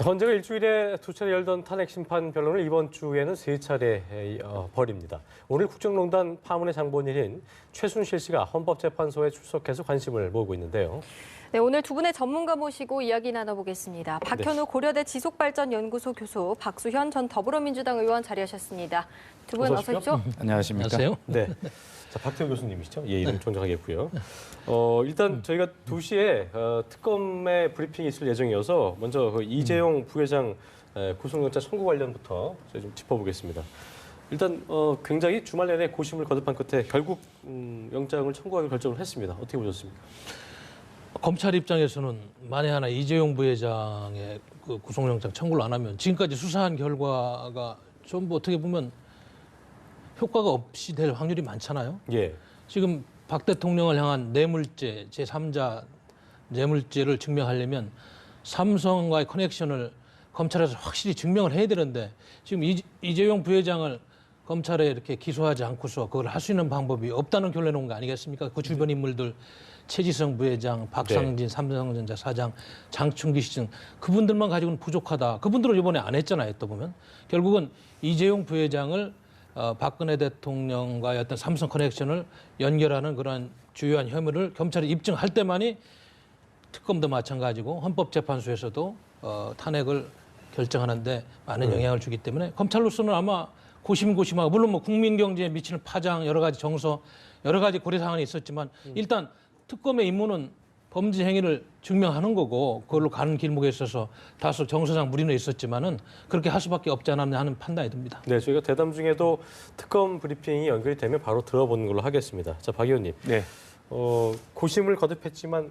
헌재가 일주일에 두 차례 열던 탄핵 심판 변론을 이번 주에는 세 차례 벌입니다. 오늘 국정농단 파문의 장본인인 최순실 씨가 헌법재판소에 출석해서 관심을 모으고 있는데요. 네, 오늘 두 분의 전문가 모시고 이야기 나눠보겠습니다. 박현우 고려대 지속발전연구소 교수, 박수현 전 더불어민주당 의원 자리하셨습니다. 두 분 어서 오십시오. 안녕하십니까. 안녕하세요. 네. 자, 박태호 교수님이시죠? 예, 이름 정정하겠고요. 일단 저희가 2시에 특검의 브리핑이 있을 예정이어서 먼저 그 이재용 부회장 구속영장 청구 관련부터 저희 좀 짚어보겠습니다. 일단 굉장히 주말 내내 고심을 거듭한 끝에 결국 영장을 청구하기로 결정을 했습니다. 어떻게 보셨습니까? 검찰 입장에서는 만에 하나 이재용 부회장의 그 구속영장 청구를 안 하면 지금까지 수사한 결과가 전부 어떻게 보면 효과가 없이 될 확률이 많잖아요. 예. 지금 박 대통령을 향한 뇌물죄, 제3자 뇌물죄를 증명하려면 삼성과의 커넥션을 검찰에서 확실히 증명을 해야 되는데 지금 이재용 부회장을 검찰에 이렇게 기소하지 않고서 그걸 할 수 있는 방법이 없다는 결론에 온 거 아니겠습니까? 그 주변 인물들 최지성 부회장, 박상진 네. 삼성전자 사장, 장충기 씨 등 그분들만 가지고는 부족하다. 그분들은 이번에 안 했잖아요. 또 보면 결국은 이재용 부회장을 박근혜 대통령과의 어떤 삼성 커넥션을 연결하는 그런 주요한 혐의를 검찰이 입증할 때만이 특검도 마찬가지고 헌법재판소에서도 탄핵을 결정하는데 많은 영향을 주기 때문에 검찰로서는 아마 고심고심하고 물론 뭐 국민 경제에 미치는 파장 여러 가지 정서 여러 가지 고려 사항이 있었지만 일단 특검의 임무는 범죄 행위를 증명하는 거고 그걸로 가는 길목에 있어서 다소 정서상 무리는 있었지만은 그렇게 할 수밖에 없지 않았나 하는 판단이 듭니다. 네, 저희가 대담 중에도 특검 브리핑이 연결이 되면 바로 들어보는 걸로 하겠습니다. 자, 박 의원님. 네. 고심을 거듭했지만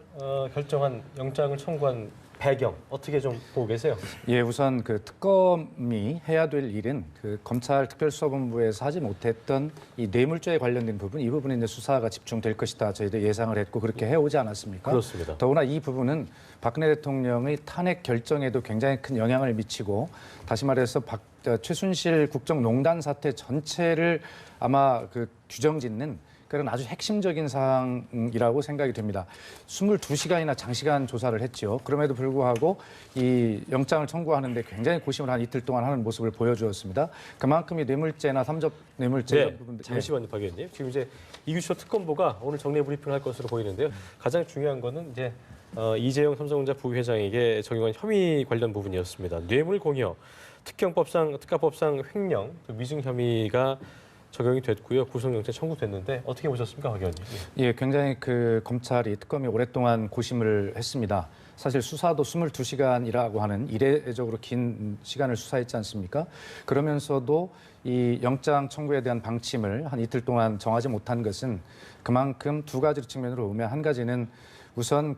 결정한 영장을 청구한 배경 어떻게 좀 보고 계세요? 예, 우선 그 특검이 해야 될 일은 그 검찰 특별수사본부에서 하지 못했던 이 뇌물죄에 관련된 부분, 이 부분에 이제 수사가 집중될 것이다. 저희도 예상을 했고 그렇게 해오지 않았습니까? 그렇습니다. 더구나 이 부분은 박근혜 대통령의 탄핵 결정에도 굉장히 큰 영향을 미치고 다시 말해서 최순실 국정농단 사태 전체를 아마 그 규정짓는 그런 아주 핵심적인 사항이라고 생각이 됩니다. 22시간이나 장시간 조사를 했죠. 그럼에도 불구하고 이 영장을 청구하는데 굉장히 고심을 한 이틀 동안 하는 모습을 보여주었습니다. 그만큼 이 뇌물죄나 삼접 뇌물죄 네, 이런 부분들. 잠시만요, 박 의원님. 지금 이제 이규철 특검보가 오늘 정례 브리핑을 할 것으로 보이는데요. 가장 중요한 거는 이제 이재용 삼성전자 부회장에게 적용한 혐의 관련 부분이었습니다. 뇌물 공여, 특가법상 횡령, 위증 혐의가 적용이 됐고요. 구속영장 청구됐는데 어떻게 보셨습니까, 박 의원님? 예, 굉장히 그 검찰이 특검이 오랫동안 고심을 했습니다. 사실 수사도 22시간이라고 하는 이례적으로 긴 시간을 수사했지 않습니까? 그러면서도 이 영장 청구에 대한 방침을 한 이틀 동안 정하지 못한 것은 그만큼 두 가지 측면으로 보면 한 가지는 우선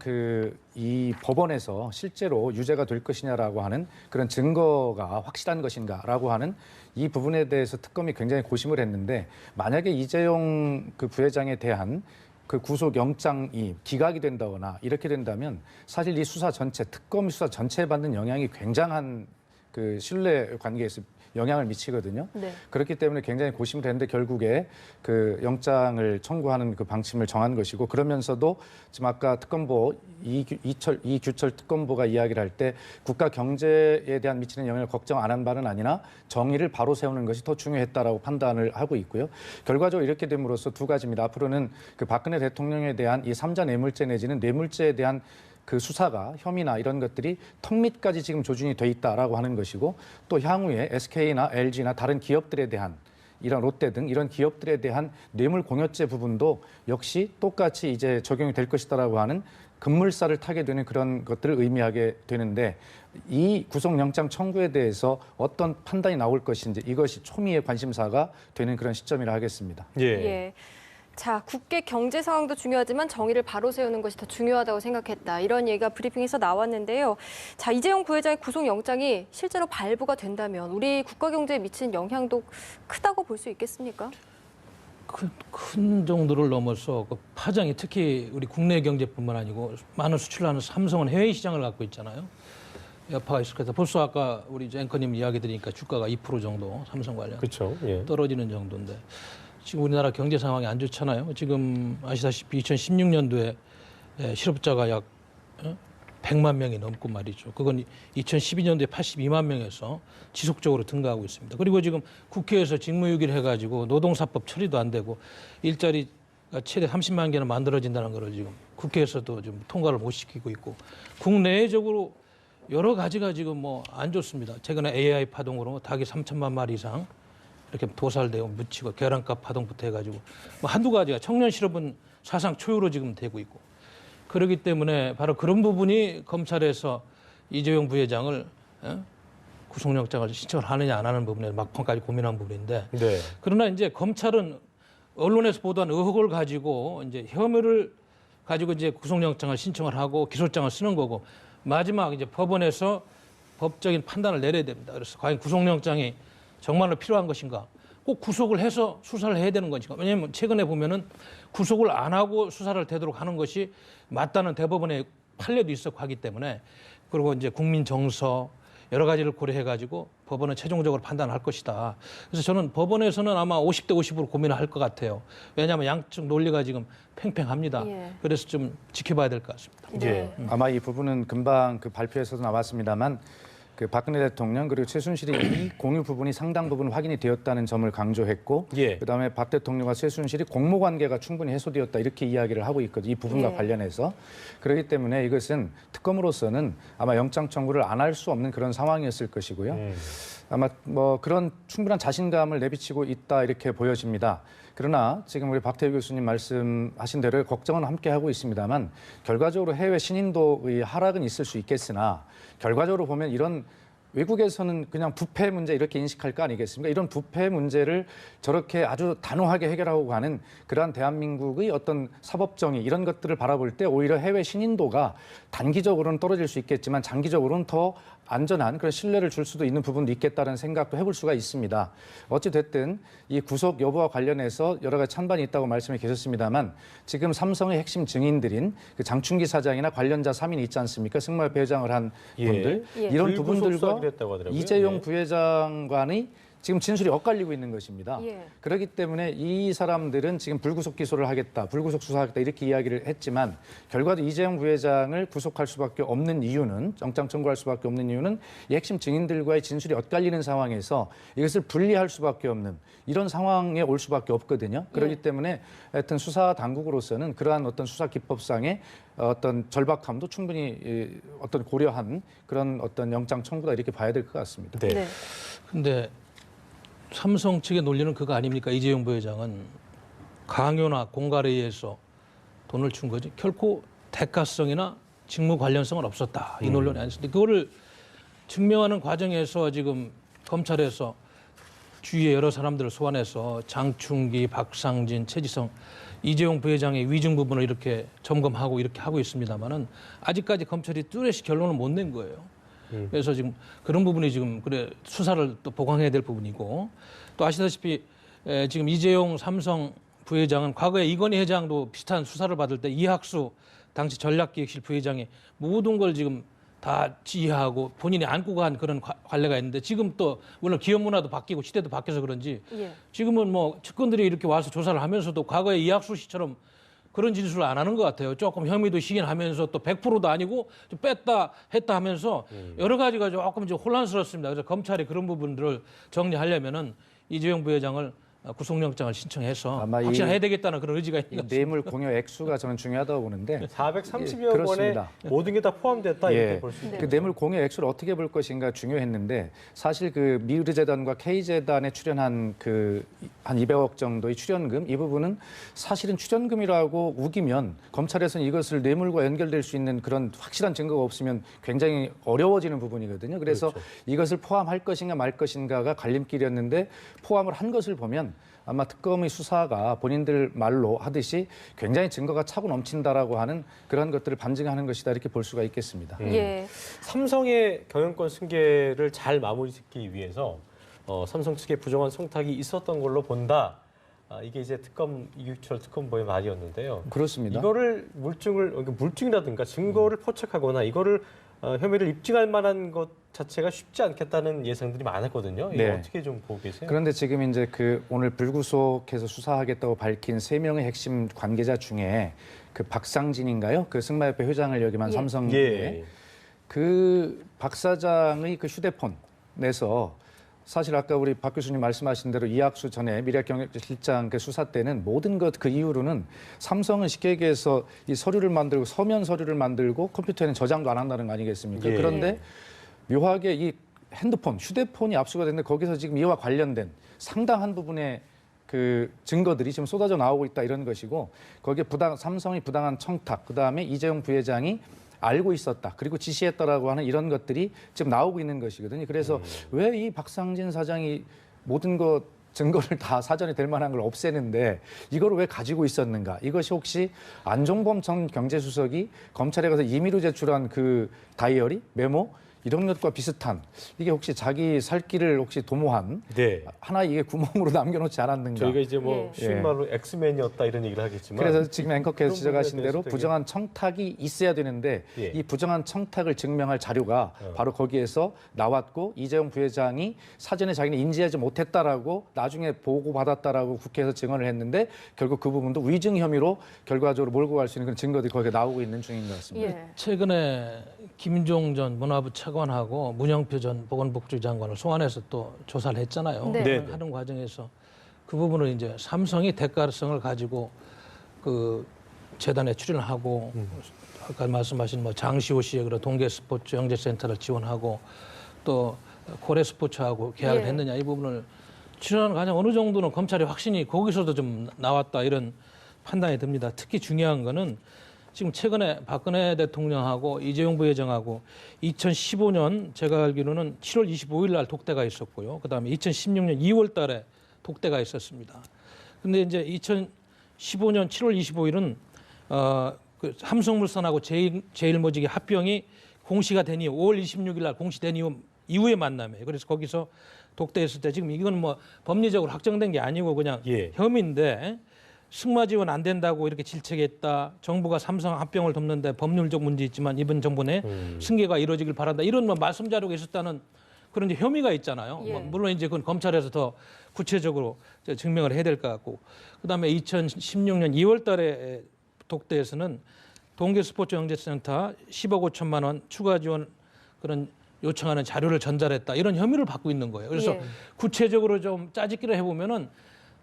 이 법원에서 실제로 유죄가 될 것이냐라고 하는 그런 증거가 확실한 것인가라고 하는 이 부분에 대해서 특검이 굉장히 고심을 했는데 만약에 이재용 그 부회장에 대한 그 구속영장이 기각이 된다거나 이렇게 된다면 사실 이 수사 전체, 특검 수사 전체에 받는 영향이 굉장한 그 신뢰 관계에서 영향을 미치거든요. 네. 그렇기 때문에 굉장히 고심을 했는데 결국에 그 영장을 청구하는 그 방침을 정한 것이고 그러면서도 지금 아까 특검보 이규철 특검보가 이야기를 할 때 국가 경제에 대한 미치는 영향을 걱정 안 한 바는 아니나 정의를 바로 세우는 것이 더 중요했다라고 판단을 하고 있고요. 결과적으로 이렇게 됨으로써 두 가지입니다. 앞으로는 그 박근혜 대통령에 대한 이 3자 뇌물죄 내지는 뇌물죄에 대한 그 수사가 혐의나 이런 것들이 턱밑까지 지금 조준이 돼 있다라고 하는 것이고 또 향후에 SK나 LG나 다른 기업들에 대한 이런 롯데 등 이런 기업들에 대한 뇌물 공여죄 부분도 역시 똑같이 이제 적용이 될 것이다라고 하는 급물살을 타게 되는 그런 것들을 의미하게 되는데 이 구속영장 청구에 대해서 어떤 판단이 나올 것인지 이것이 초미의 관심사가 되는 그런 시점이라 하겠습니다. 예. 예. 자, 국계 경제 상황도 중요하지만 정의를 바로 세우는 것이 더 중요하다고 생각했다. 이런 얘기가 브리핑에서 나왔는데요. 자, 이재용 부회장의 구속영장이 실제로 발부가 된다면 우리 국가 경제에 미치는 영향도 크다고 볼 수 있겠습니까? 큰 정도를 넘어서 그 파장이 특히 우리 국내 경제뿐만 아니고 많은 수출을 하는 삼성은 해외 시장을 갖고 있잖아요. 여파가 있을 거다. 벌써 아까 우리 앵커님 이야기 들으니까 주가가 2% 정도 삼성 관련 그렇죠. 예. 떨어지는 정도인데 지금 우리나라 경제 상황이 안 좋잖아요. 지금 아시다시피 2016년도에 실업자가 약 100만 명이 넘고 말이죠. 그건 2012년도에 82만 명에서 지속적으로 증가하고 있습니다. 그리고 지금 국회에서 직무유기를 해가지고 노동사법 처리도 안 되고 일자리가 최대 30만 개는 만들어진다는 것을 지금 국회에서도 좀 통과를 못 시키고 있고 국내적으로 여러 가지가 지금 뭐 안 좋습니다. 최근에 AI 파동으로 닭이 3천만 마리 이상 이렇게 도살되고 묻히고 계란값 파동부터 해가지고 뭐 한두 가지가 청년 실업은 사상 초유로 지금 되고 있고 그렇기 때문에 바로 그런 부분이 검찰에서 이재용 부회장을 구속영장을 신청을 하느냐 안 하는 부분에 막판까지 고민한 부분인데 네. 그러나 이제 검찰은 언론에서 보도한 의혹을 가지고 이제 혐의를 가지고 이제 구속영장을 신청을 하고 기소장을 쓰는 거고 마지막 이제 법원에서 법적인 판단을 내려야 됩니다. 그래서 과연 구속영장이 정말로 필요한 것인가? 꼭 구속을 해서 수사를 해야 되는 것인가? 왜냐하면 최근에 보면은 구속을 안 하고 수사를 되도록 하는 것이 맞다는 대법원의 판례도 있었고 하기 때문에 그리고 이제 국민 정서 여러 가지를 고려해 가지고 법원은 최종적으로 판단할 것이다. 그래서 저는 법원에서는 아마 50대 50으로 고민을 할 것 같아요. 왜냐하면 양측 논리가 지금 팽팽합니다. 예. 그래서 좀 지켜봐야 될 것 같습니다. 네. 아마 이 부분은 금방 그 발표에서도 나왔습니다만 그 박근혜 대통령 그리고 최순실이 이 공유 부분이 상당 부분 확인이 되었다는 점을 강조했고 예. 그다음에 박 대통령과 최순실이 공모 관계가 충분히 해소되었다 이렇게 이야기를 하고 있거든요. 이 부분과 예. 관련해서 그렇기 때문에 이것은 특검으로서는 아마 영장 청구를 안 할 수 없는 그런 상황이었을 것이고요. 아마 뭐 그런 충분한 자신감을 내비치고 있다 이렇게 보여집니다. 그러나 지금 우리 박태규 교수님 말씀하신 대로 걱정은 함께 하고 있습니다만 결과적으로 해외 신인도의 하락은 있을 수 있겠으나 결과적으로 보면 이런 외국에서는 그냥 부패 문제 이렇게 인식할 거 아니겠습니까? 이런 부패 문제를 저렇게 아주 단호하게 해결하고 가는 그러한 대한민국의 어떤 사법정의 이런 것들을 바라볼 때 오히려 해외 신인도가 단기적으로는 떨어질 수 있겠지만 장기적으로는 더 안전한 그런 신뢰를 줄 수도 있는 부분도 있겠다는 생각도 해볼 수가 있습니다. 어찌 됐든 이 구속 여부와 관련해서 여러 가지 찬반이 있다고 말씀해 주셨습니다만 지금 삼성의 핵심 증인들인 그 장충기 사장이나 관련자 3인 있지 않습니까? 승마협회 회장을 한 예. 분들 예. 이런 불구속 부분들과 수사하기로 했다고 하더라고요. 이재용 예. 부회장관의 지금 진술이 엇갈리고 있는 것입니다. 예. 그렇기 때문에 이 사람들은 지금 불구속 기소를 하겠다, 불구속 수사하겠다 이렇게 이야기를 했지만 결과도 이재용 부회장을 구속할 수밖에 없는 이유는 영장 청구할 수밖에 없는 이유는 이 핵심 증인들과의 진술이 엇갈리는 상황에서 이것을 분리할 수밖에 없는 이런 상황에 올 수밖에 없거든요. 그렇기 때문에 하여튼 수사 당국으로서는 그러한 어떤 수사 기법상의 어떤 절박함도 충분히 어떤 고려한 그런 어떤 영장 청구다 이렇게 봐야 될 것 같습니다. 네. 네. 근데 삼성 측의 논리는 그거 아닙니까? 이재용 부회장은 강요나 공갈에 의해서 돈을 준 거지 결코 대가성이나 직무 관련성은 없었다. 이 논란이 아니었는데 그거를 증명하는 과정에서 지금 검찰에서 주위에 여러 사람들을 소환해서 장충기, 박상진, 최지성, 이재용 부회장의 위증 부분을 이렇게 점검하고 이렇게 하고 있습니다만은 아직까지 검찰이 뚜렷이 결론을 못 낸 거예요. 그래서 지금 그런 부분이 지금 그래 수사를 또 보강해야 될 부분이고 또 아시다시피 지금 이재용 삼성 부회장은 과거에 이건희 회장도 비슷한 수사를 받을 때 이학수 당시 전략기획실 부회장이 모든 걸 지금 다 지휘하고 본인이 안고 간 그런 관례가 있는데 지금 또 물론 기업 문화도 바뀌고 시대도 바뀌어서 그런지 예. 지금은 뭐 측근들이 이렇게 와서 조사를 하면서도 과거에 이학수 씨처럼 그런 진술을 안 하는 것 같아요. 조금 혐의도 시인하면서 또 100%도 아니고 좀 뺐다 했다 하면서 여러 가지가 조금 좀 혼란스럽습니다. 그래서 검찰이 그런 부분들을 정리하려면은 이재용 부회장을 구속영장을 신청해서 아마 확실해야 되겠다는 그런 의지가 있는 것 같습니다. 뇌물 공여 액수가 저는 중요하다고 보는데 430여 예, 원에 그렇습니다. 모든 게 다 포함됐다 이렇게 예, 볼 수 있네요. 그 뇌물 공여 액수를 어떻게 볼 것인가 중요했는데 사실 그 미르재단과 K재단에 출연한 그 한 200억 정도의 출연금 이 부분은 사실은 출연금이라고 우기면 검찰에서는 이것을 뇌물과 연결될 수 있는 그런 확실한 증거가 없으면 굉장히 어려워지는 부분이거든요. 그래서 이것을 포함할 것인가 말 것인가가 갈림길이었는데 포함을 한 것을 보면 아마 특검의 수사가 본인들 말로 하듯이 굉장히 증거가 차고 넘친다라고 하는 그런 것들을 반증하는 것이다 이렇게 볼 수가 있겠습니다. 예. 삼성의 경영권 승계를 잘 마무리 짓기 위해서 삼성 측의 부정한 송탁이 있었던 걸로 본다. 이게 이제 특검 이규철 특검보의 말이었는데요. 그렇습니다. 이거를 물증이라든가 증거를 포착하거나 이거를 혐의를 입증할 만한 것 자체가 쉽지 않겠다는 예상들이 많았거든요. 이거 네. 어떻게 좀 보고 계세요? 그런데 지금 이제 그 오늘 불구속해서 수사하겠다고 밝힌 3명의 핵심 관계자 중에 그 박상진인가요? 그 승마협회 회장을 역임한 예. 삼성의 예. 그 박 사장의 그 휴대폰 내서 사실 아까 우리 박 교수님 말씀하신 대로 이학수 전에 미래경제실장 그 수사 때는 모든 것 그 이후로는 삼성은 쉽게 얘기해서 이 서류를 만들고 서면 서류를 만들고 컴퓨터에는 저장도 안 한다는 거 아니겠습니까? 예. 그런데 묘하게 이 핸드폰, 휴대폰이 압수가 됐는데 거기서 지금 이와 관련된 상당한 부분의 그 증거들이 지금 쏟아져 나오고 있다 이런 것이고 거기에 삼성이 부당한 청탁, 그다음에 이재용 부회장이 알고 있었다. 그리고 지시했다라고 하는 이런 것들이 지금 나오고 있는 것이거든요. 그래서 왜 이 박상진 사장이 모든 것 증거를 다 사전에 될 만한 걸 없애는데 이걸 왜 가지고 있었는가? 이것이 혹시 안종범 전 경제수석이 검찰에 가서 임의로 제출한 그 다이어리, 메모 이런 것과 비슷한 이게 혹시 자기 살 길을 혹시 도모한 네. 하나 이게 구멍으로 남겨놓지 않았는가? 저희가 이제 뭐 예. 쉬운 말로 엑스맨이었다 이런 얘기를 하겠지만 그래서 지금 앵커께서 그런 지적하신 부분에 대로 대해서 되게- 부정한 청탁이 있어야 되는데 예. 이 부정한 청탁을 증명할 자료가 바로 거기에서 나왔고 이재용 부회장이 사전에 자기는 인지하지 못했다라고 나중에 보고받았다라고 국회에서 증언을 했는데 결국 그 부분도 위증 혐의로 결과적으로 몰고 갈 수 있는 그런 증거들이 거기에 나오고 있는 중인 것 같습니다. 예. 최근에 김종 전 문화부 차관하고 문영표 전 보건복지 장관을 소환해서 또 조사를 했잖아요. 네. 네. 하는 과정에서 그 부분을 이제 삼성이 대가성을 가지고 그 재단에 출연하고 아까 말씀하신 뭐 장시호 씨의 그런 동계 스포츠 영재센터를 지원하고 또 고래 스포츠하고 계약을 예. 했느냐 이 부분을 출연하는 과정 어느 정도는 검찰의 확신이 거기서도 좀 나왔다 이런 판단이 듭니다. 특히 중요한 거는 지금 최근에 박근혜 대통령하고 이재용 부회장하고 2015년 제가 알기로는 7월 25일 날 독대가 있었고요. 그다음에 2016년 2월 달에 독대가 있었습니다. 근데 이제 2015년 7월 25일은 그 삼성물산하고 제일모직의 합병이 공시가 된 이후 5월 26일 날 공시된 이후에 만남이에요. 그래서 거기서 독대했을 때 지금 이건 뭐 법리적으로 확정된 게 아니고 그냥 예. 혐의인데 승마 지원 안 된다고 이렇게 질책했다. 정부가 삼성 합병을 돕는데 법률적 문제 있지만 이번 정부 내 승계가 이루어지길 바란다. 이런 뭐 말씀 자료가 있었다는 그런 이제 혐의가 있잖아요. 예. 뭐 물론 이제 그건 검찰에서 더 구체적으로 증명을 해야 될 것 같고. 그다음에 2016년 2월 달에 독대에서는 동계 스포츠 영재센터 10억 5천만 원 추가 지원 그런 요청하는 자료를 전달했다. 이런 혐의를 받고 있는 거예요. 그래서 예. 구체적으로 좀 짜집기를 해보면은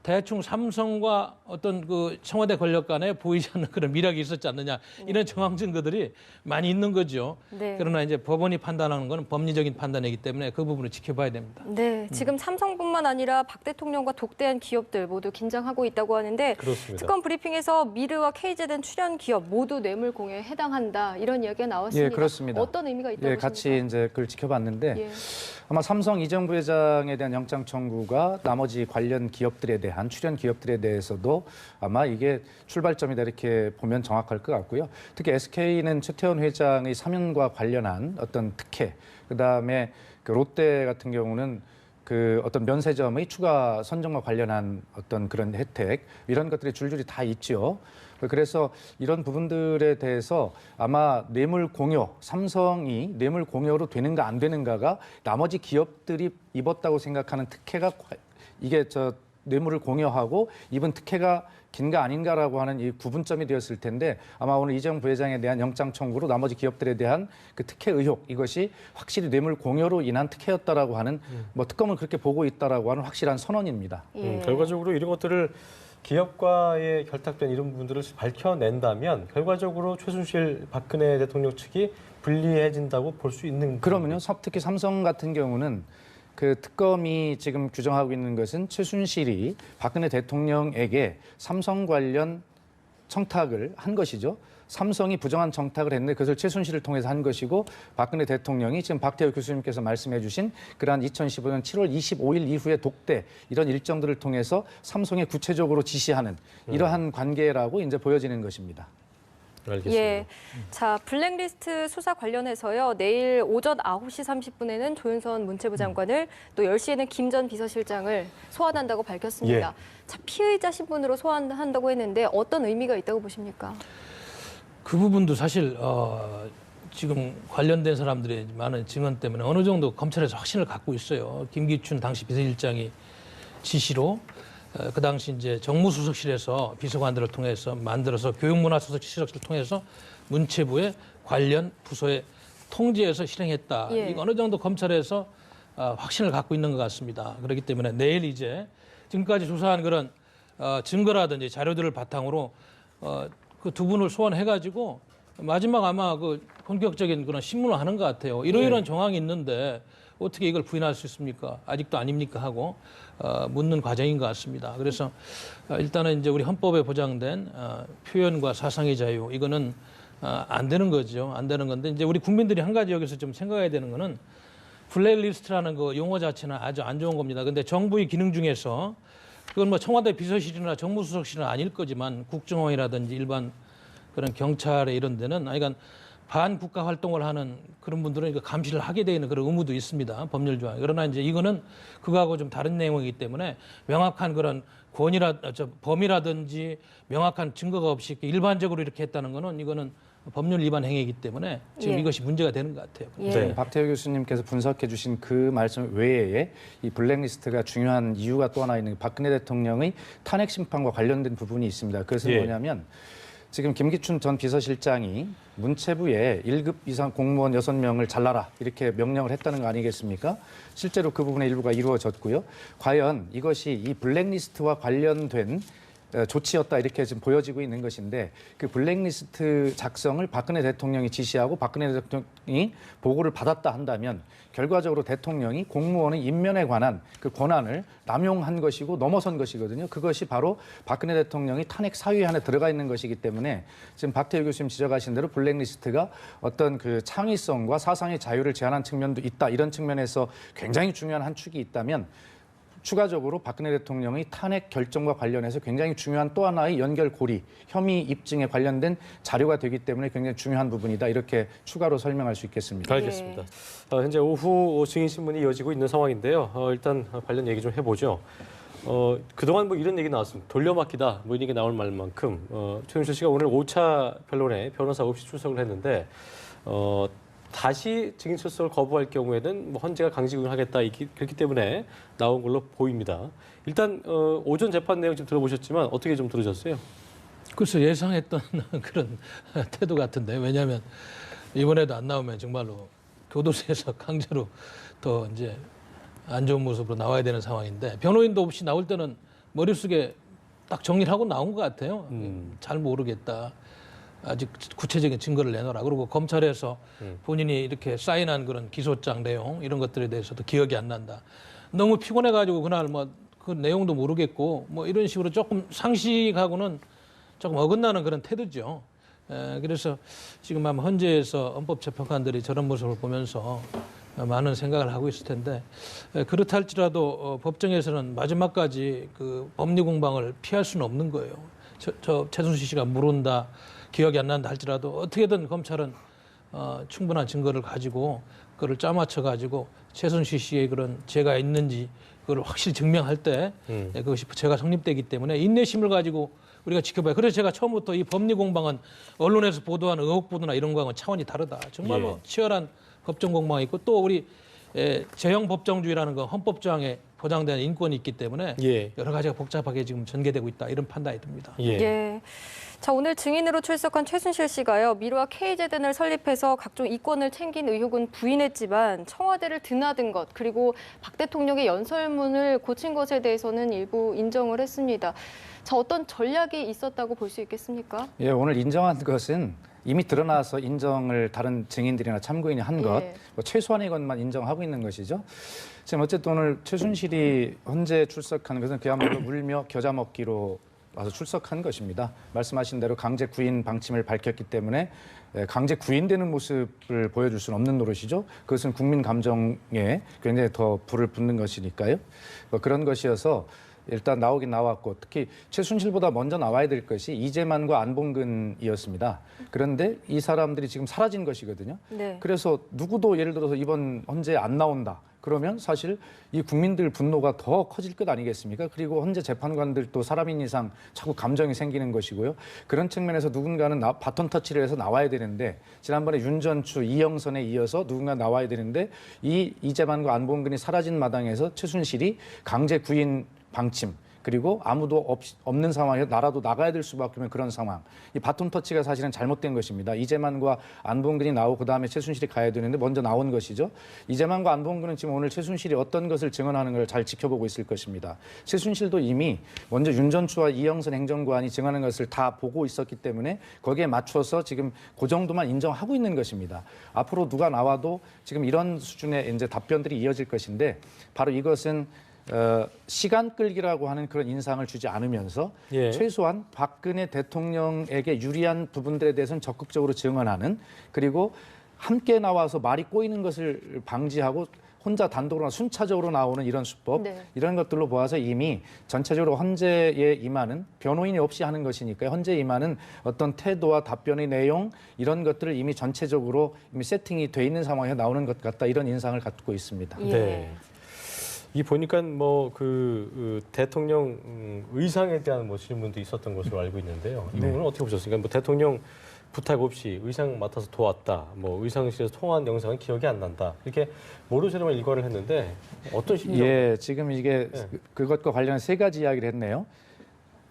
대충 삼성과 어떤 그 청와대 권력 간에 보이지 않는 그런 미락이 있었지 않느냐 이런 정황 증거들이 많이 있는 거죠. 네. 그러나 이제 법원이 판단하는 건 법리적인 판단이기 때문에 그 부분을 지켜봐야 됩니다. 네, 지금 삼성뿐만 아니라 박 대통령과 독대한 기업들 모두 긴장하고 있다고 하는데 그렇습니다. 특검 브리핑에서 미르와 KZ된 출연 기업 모두 뇌물 공여에 해당한다 이런 이야기가 나왔습니다. 예, 그렇습니다. 어떤 의미가 있다고 예, 보십니까? 같이 이제 그걸 지켜봤는데 예. 아마 삼성 이재용 부회장에 대한 영장 청구가 나머지 관련 기업들에 대한 출연 기업들에 대해서도 아마 이게 출발점이다 이렇게 보면 정확할 것 같고요. 특히 SK는 최태원 회장의 사면과 관련한 어떤 특혜, 그다음에 그 롯데 같은 경우는 그 어떤 면세점의 추가 선정과 관련한 어떤 그런 혜택 이런 것들이 줄줄이 다 있죠. 그래서 이런 부분들에 대해서 아마 뇌물 공여, 삼성이 뇌물 공여로 되는가 안 되는가가 나머지 기업들이 입었다고 생각하는 특혜가 이게 뇌물을 공여하고 입은 특혜가 긴가 아닌가라고 하는 이 구분점이 되었을 텐데 아마 오늘 이재용 부회장에 대한 영장 청구로 나머지 기업들에 대한 그 특혜 의혹 이것이 확실히 뇌물 공여로 인한 특혜였다라고 하는 뭐 특검을 그렇게 보고 있다라고 하는 확실한 선언입니다. 예. 결과적으로 이런 것들을 기업과의 결탁된 이런 부분들을 밝혀낸다면 결과적으로 최순실 박근혜 대통령 측이 불리해진다고 볼 수 있는 그러면요, 특히 삼성 같은 경우는 그 특검이 지금 규정하고 있는 것은 최순실이 박근혜 대통령에게 삼성 관련 청탁을 한 것이죠. 삼성이 부정한 청탁을 했는데 그것을 최순실을 통해서 한 것이고 박근혜 대통령이 지금 박태호 교수님께서 말씀해 주신 그러한 2015년 7월 25일 이후의 독대 이런 일정들을 통해서 삼성에 구체적으로 지시하는 이러한 관계라고 이제 보여지는 것입니다. 알겠습니다. 예. 자, 블랙리스트 수사 관련해서요. 내일 오전 9시 30분에는 조윤선 문체부 장관을 또 10시에는 김 전 비서실장을 소환한다고 밝혔습니다. 자, 피의자 신분으로 소환한다고 했는데 어떤 의미가 있다고 보십니까? 그 부분도 사실 지금 관련된 사람들의 많은 증언 때문에 어느 정도 검찰에서 확신을 갖고 있어요. 김기춘 당시 비서실장이 지시로 그 당시 이제 정무수석실에서 비서관들을 통해서 만들어서 교육문화수석실을 통해서 문체부의 관련 부서의 통제해서 실행했다. 예. 이거 어느 정도 검찰에서 확신을 갖고 있는 것 같습니다. 그렇기 때문에 내일 이제 지금까지 조사한 그런 증거라든지 자료들을 바탕으로 그 두 분을 소환해가지고 마지막 아마 그 본격적인 그런 신문을 하는 것 같아요. 이러이러한 정황이 있는데 어떻게 이걸 부인할 수 있습니까? 아직도 아닙니까? 하고 묻는 과정인 것 같습니다. 그래서 일단은 이제 우리 헌법에 보장된 표현과 사상의 자유 이거는 안 되는 거죠. 안 되는 건데 이제 우리 국민들이 한 가지 여기서 좀 생각해야 되는 거는 블랙리스트라는 그 용어 자체는 아주 안 좋은 겁니다. 근데 정부의 기능 중에서 그건 뭐 청와대 비서실이나 정무수석실은 아닐 거지만 국정원이라든지 일반 그런 경찰에 이런 데는 그러니까 반국가 활동을 하는 그런 분들은 이거 감시를 하게 되는 그런 의무도 있습니다. 법률 조항. 그러나 이제 이거는 그거하고 좀 다른 내용이기 때문에 명확한 그런 범위라든지 명확한 증거가 없이 일반적으로 이렇게 했다는 거는 이거는 법률 위반 행위이기 때문에 지금 예. 이것이 문제가 되는 것 같아요. 예. 네. 박태호 교수님께서 분석해 주신 그 말씀 외에 이 블랙리스트가 중요한 이유가 또 하나 있는 게 박근혜 대통령의 탄핵 심판과 관련된 부분이 있습니다. 그것은 예. 뭐냐면 지금 김기춘 전 비서실장이 문체부에 1급 이상 공무원 6명을 잘라라 이렇게 명령을 했다는 거 아니겠습니까? 실제로 그 부분의 일부가 이루어졌고요. 과연 이것이 이 블랙리스트와 관련된 조치였다 이렇게 지금 보여지고 있는 것인데 그 블랙리스트 작성을 박근혜 대통령이 지시하고 박근혜 대통령이 보고를 받았다 한다면 결과적으로 대통령이 공무원의 임면에 관한 그 권한을 남용한 것이고 넘어선 것이거든요. 그것이 바로 박근혜 대통령이 탄핵 사유 안에 들어가 있는 것이기 때문에 지금 박태일 교수님 지적하신 대로 블랙리스트가 어떤 그 창의성과 사상의 자유를 제한한 측면도 있다. 이런 측면에서 굉장히 중요한 한 축이 있다면 추가적으로 박근혜 대통령의 탄핵 결정과 관련해서 굉장히 중요한 또 하나의 연결고리, 혐의 입증에 관련된 자료가 되기 때문에 굉장히 중요한 부분이다. 이렇게 추가로 설명할 수 있겠습니다. 알겠습니다. 현재 오후 증인 신문이 이어지고 있는 상황인데요. 일단 관련 얘기 좀 해보죠. 그동안 뭐 이런 얘기 나왔습니다. 돌려막기다 뭐 이런 게 나올 말만큼 최순실 씨가 오늘 5차 변론에 변호사 없이 출석을 했는데 다시 증인 출석을 거부할 경우에는 뭐 헌재가 강제구형하겠다 그렇기 때문에 나온 걸로 보입니다. 일단 오전 재판 내용 좀 들어보셨지만 어떻게 좀 들으셨어요? 글쎄 예상했던 그런 태도 같은데 왜냐하면 이번에도 안 나오면 정말로 교도소에서 강제로 더 이제 안 좋은 모습으로 나와야 되는 상황인데 변호인도 없이 나올 때는 머릿속에 딱 정리를 하고 나온 것 같아요. 잘 모르겠다. 아직 구체적인 증거를 내놓으라. 그리고 검찰에서 본인이 이렇게 사인한 그런 기소장 내용 이런 것들에 대해서도 기억이 안 난다. 너무 피곤해가지고 그날 뭐 그 내용도 모르겠고 뭐 이런 식으로 조금 상식하고는 조금 어긋나는 그런 태도죠. 그래서 지금 아마 헌재에서 헌법재판관들이 저런 모습을 보면서 많은 생각을 하고 있을 텐데 그렇다 할지라도 법정에서는 마지막까지 그 법리 공방을 피할 수는 없는 거예요. 저 최순실 씨가 물은다. 기억이 안 난다 할지라도 어떻게든 검찰은 충분한 증거를 가지고 그걸 짜맞춰 가지고 최순실 씨의 그런 죄가 있는지 그걸 확실히 증명할 때 그것이 죄가 성립되기 때문에 인내심을 가지고 우리가 지켜봐요. 그래서 제가 처음부터 이 법리 공방은 언론에서 보도한 의혹 보도나 이런 거하고는 차원이 다르다. 정말로 예. 치열한 법정 공방이 있고 또 우리 제형 법정주의라는 건 헌법 조항에 보장된 인권이 있기 때문에 예. 여러 가지가 복잡하게 지금 전개되고 있다 이런 판단이 듭니다. 예. 예. 자, 오늘 증인으로 출석한 최순실 씨가요. 미르와 K재단을 설립해서 각종 이권을 챙긴 의혹은 부인했지만 청와대를 드나든 것 그리고 박 대통령의 연설문을 고친 것에 대해서는 일부 인정을 했습니다. 자, 어떤 전략이 있었다고 볼 수 있겠습니까? 예, 오늘 인정한 것은 이미 드러나서 인정을 다른 증인들이나 참고인이 한 것, 예. 뭐 최소한의 것만 인정하고 있는 것이죠. 지금 어쨌든 오늘 최순실이 헌재 출석하는 것은 그야말로 물며 겨자 먹기로 와서 출석한 것입니다. 말씀하신 대로 강제 구인 방침을 밝혔기 때문에 강제 구인되는 모습을 보여줄 수는 없는 노릇이죠. 그것은 국민 감정에 굉장히 더 불을 붙는 것이니까요. 뭐 그런 것이어서 일단 나오긴 나왔고 특히 최순실보다 먼저 나와야 될 것이 이재만과 안봉근이었습니다. 그런데 이 사람들이 지금 사라진 것이거든요. 네. 그래서 누구도 예를 들어서 이번 헌재에 안 나온다. 그러면 사실 이 국민들 분노가 더 커질 것 아니겠습니까? 그리고 헌재 재판관들도 사람인 이상 자꾸 감정이 생기는 것이고요. 그런 측면에서 누군가는 바톤 터치를 해서 나와야 되는데 지난번에 윤전추, 이영선에 이어서 누군가 나와야 되는데 이 이재만과 안봉근이 사라진 마당에서 최순실이 강제 구인 방침 그리고 아무도 없는 상황에서 나라도 나가야 될 수밖에 없는 그런 상황. 이 바톤 터치가 사실은 잘못된 것입니다. 이재만과 안봉근이 나오고 그다음에 최순실이 가야 되는데 먼저 나온 것이죠. 이재만과 안봉근은 지금 오늘 최순실이 어떤 것을 증언하는 걸 잘 지켜보고 있을 것입니다. 최순실도 이미 먼저 윤 전추와 이영선 행정관이 증언하는 것을 다 보고 있었기 때문에 거기에 맞춰서 지금 그 정도만 인정하고 있는 것입니다. 앞으로 누가 나와도 지금 이런 수준의 이제 답변들이 이어질 것인데 바로 이것은 시간 끌기라고 하는 그런 인상을 주지 않으면서 예. 최소한 박근혜 대통령에게 유리한 부분들에 대해서는 적극적으로 증언하는 그리고 함께 나와서 말이 꼬이는 것을 방지하고 혼자 단독으로 순차적으로 나오는 이런 수법 네. 이런 것들로 보아서 이미 전체적으로 헌재에 임하는 변호인이 없이 하는 것이니까 헌재에 임하는 어떤 태도와 답변의 내용 이런 것들을 이미 전체적으로 이미 세팅이 돼 있는 상황에서 나오는 것 같다 이런 인상을 갖고 있습니다. 예. 네. 이 보니까 뭐 그 대통령 의상에 대한 뭐 질문도 있었던 것으로 알고 있는데요. 이 부분은 어떻게 보셨습니까? 뭐 대통령 부탁 없이 의상 맡아서 도왔다. 뭐 의상실에서 통화한 영상은 기억이 안 난다. 이렇게 모르쇠로만 일과를 했는데 어떤 심정? 예, 지금 이게 네. 그것과 관련한 세 가지 이야기를 했네요.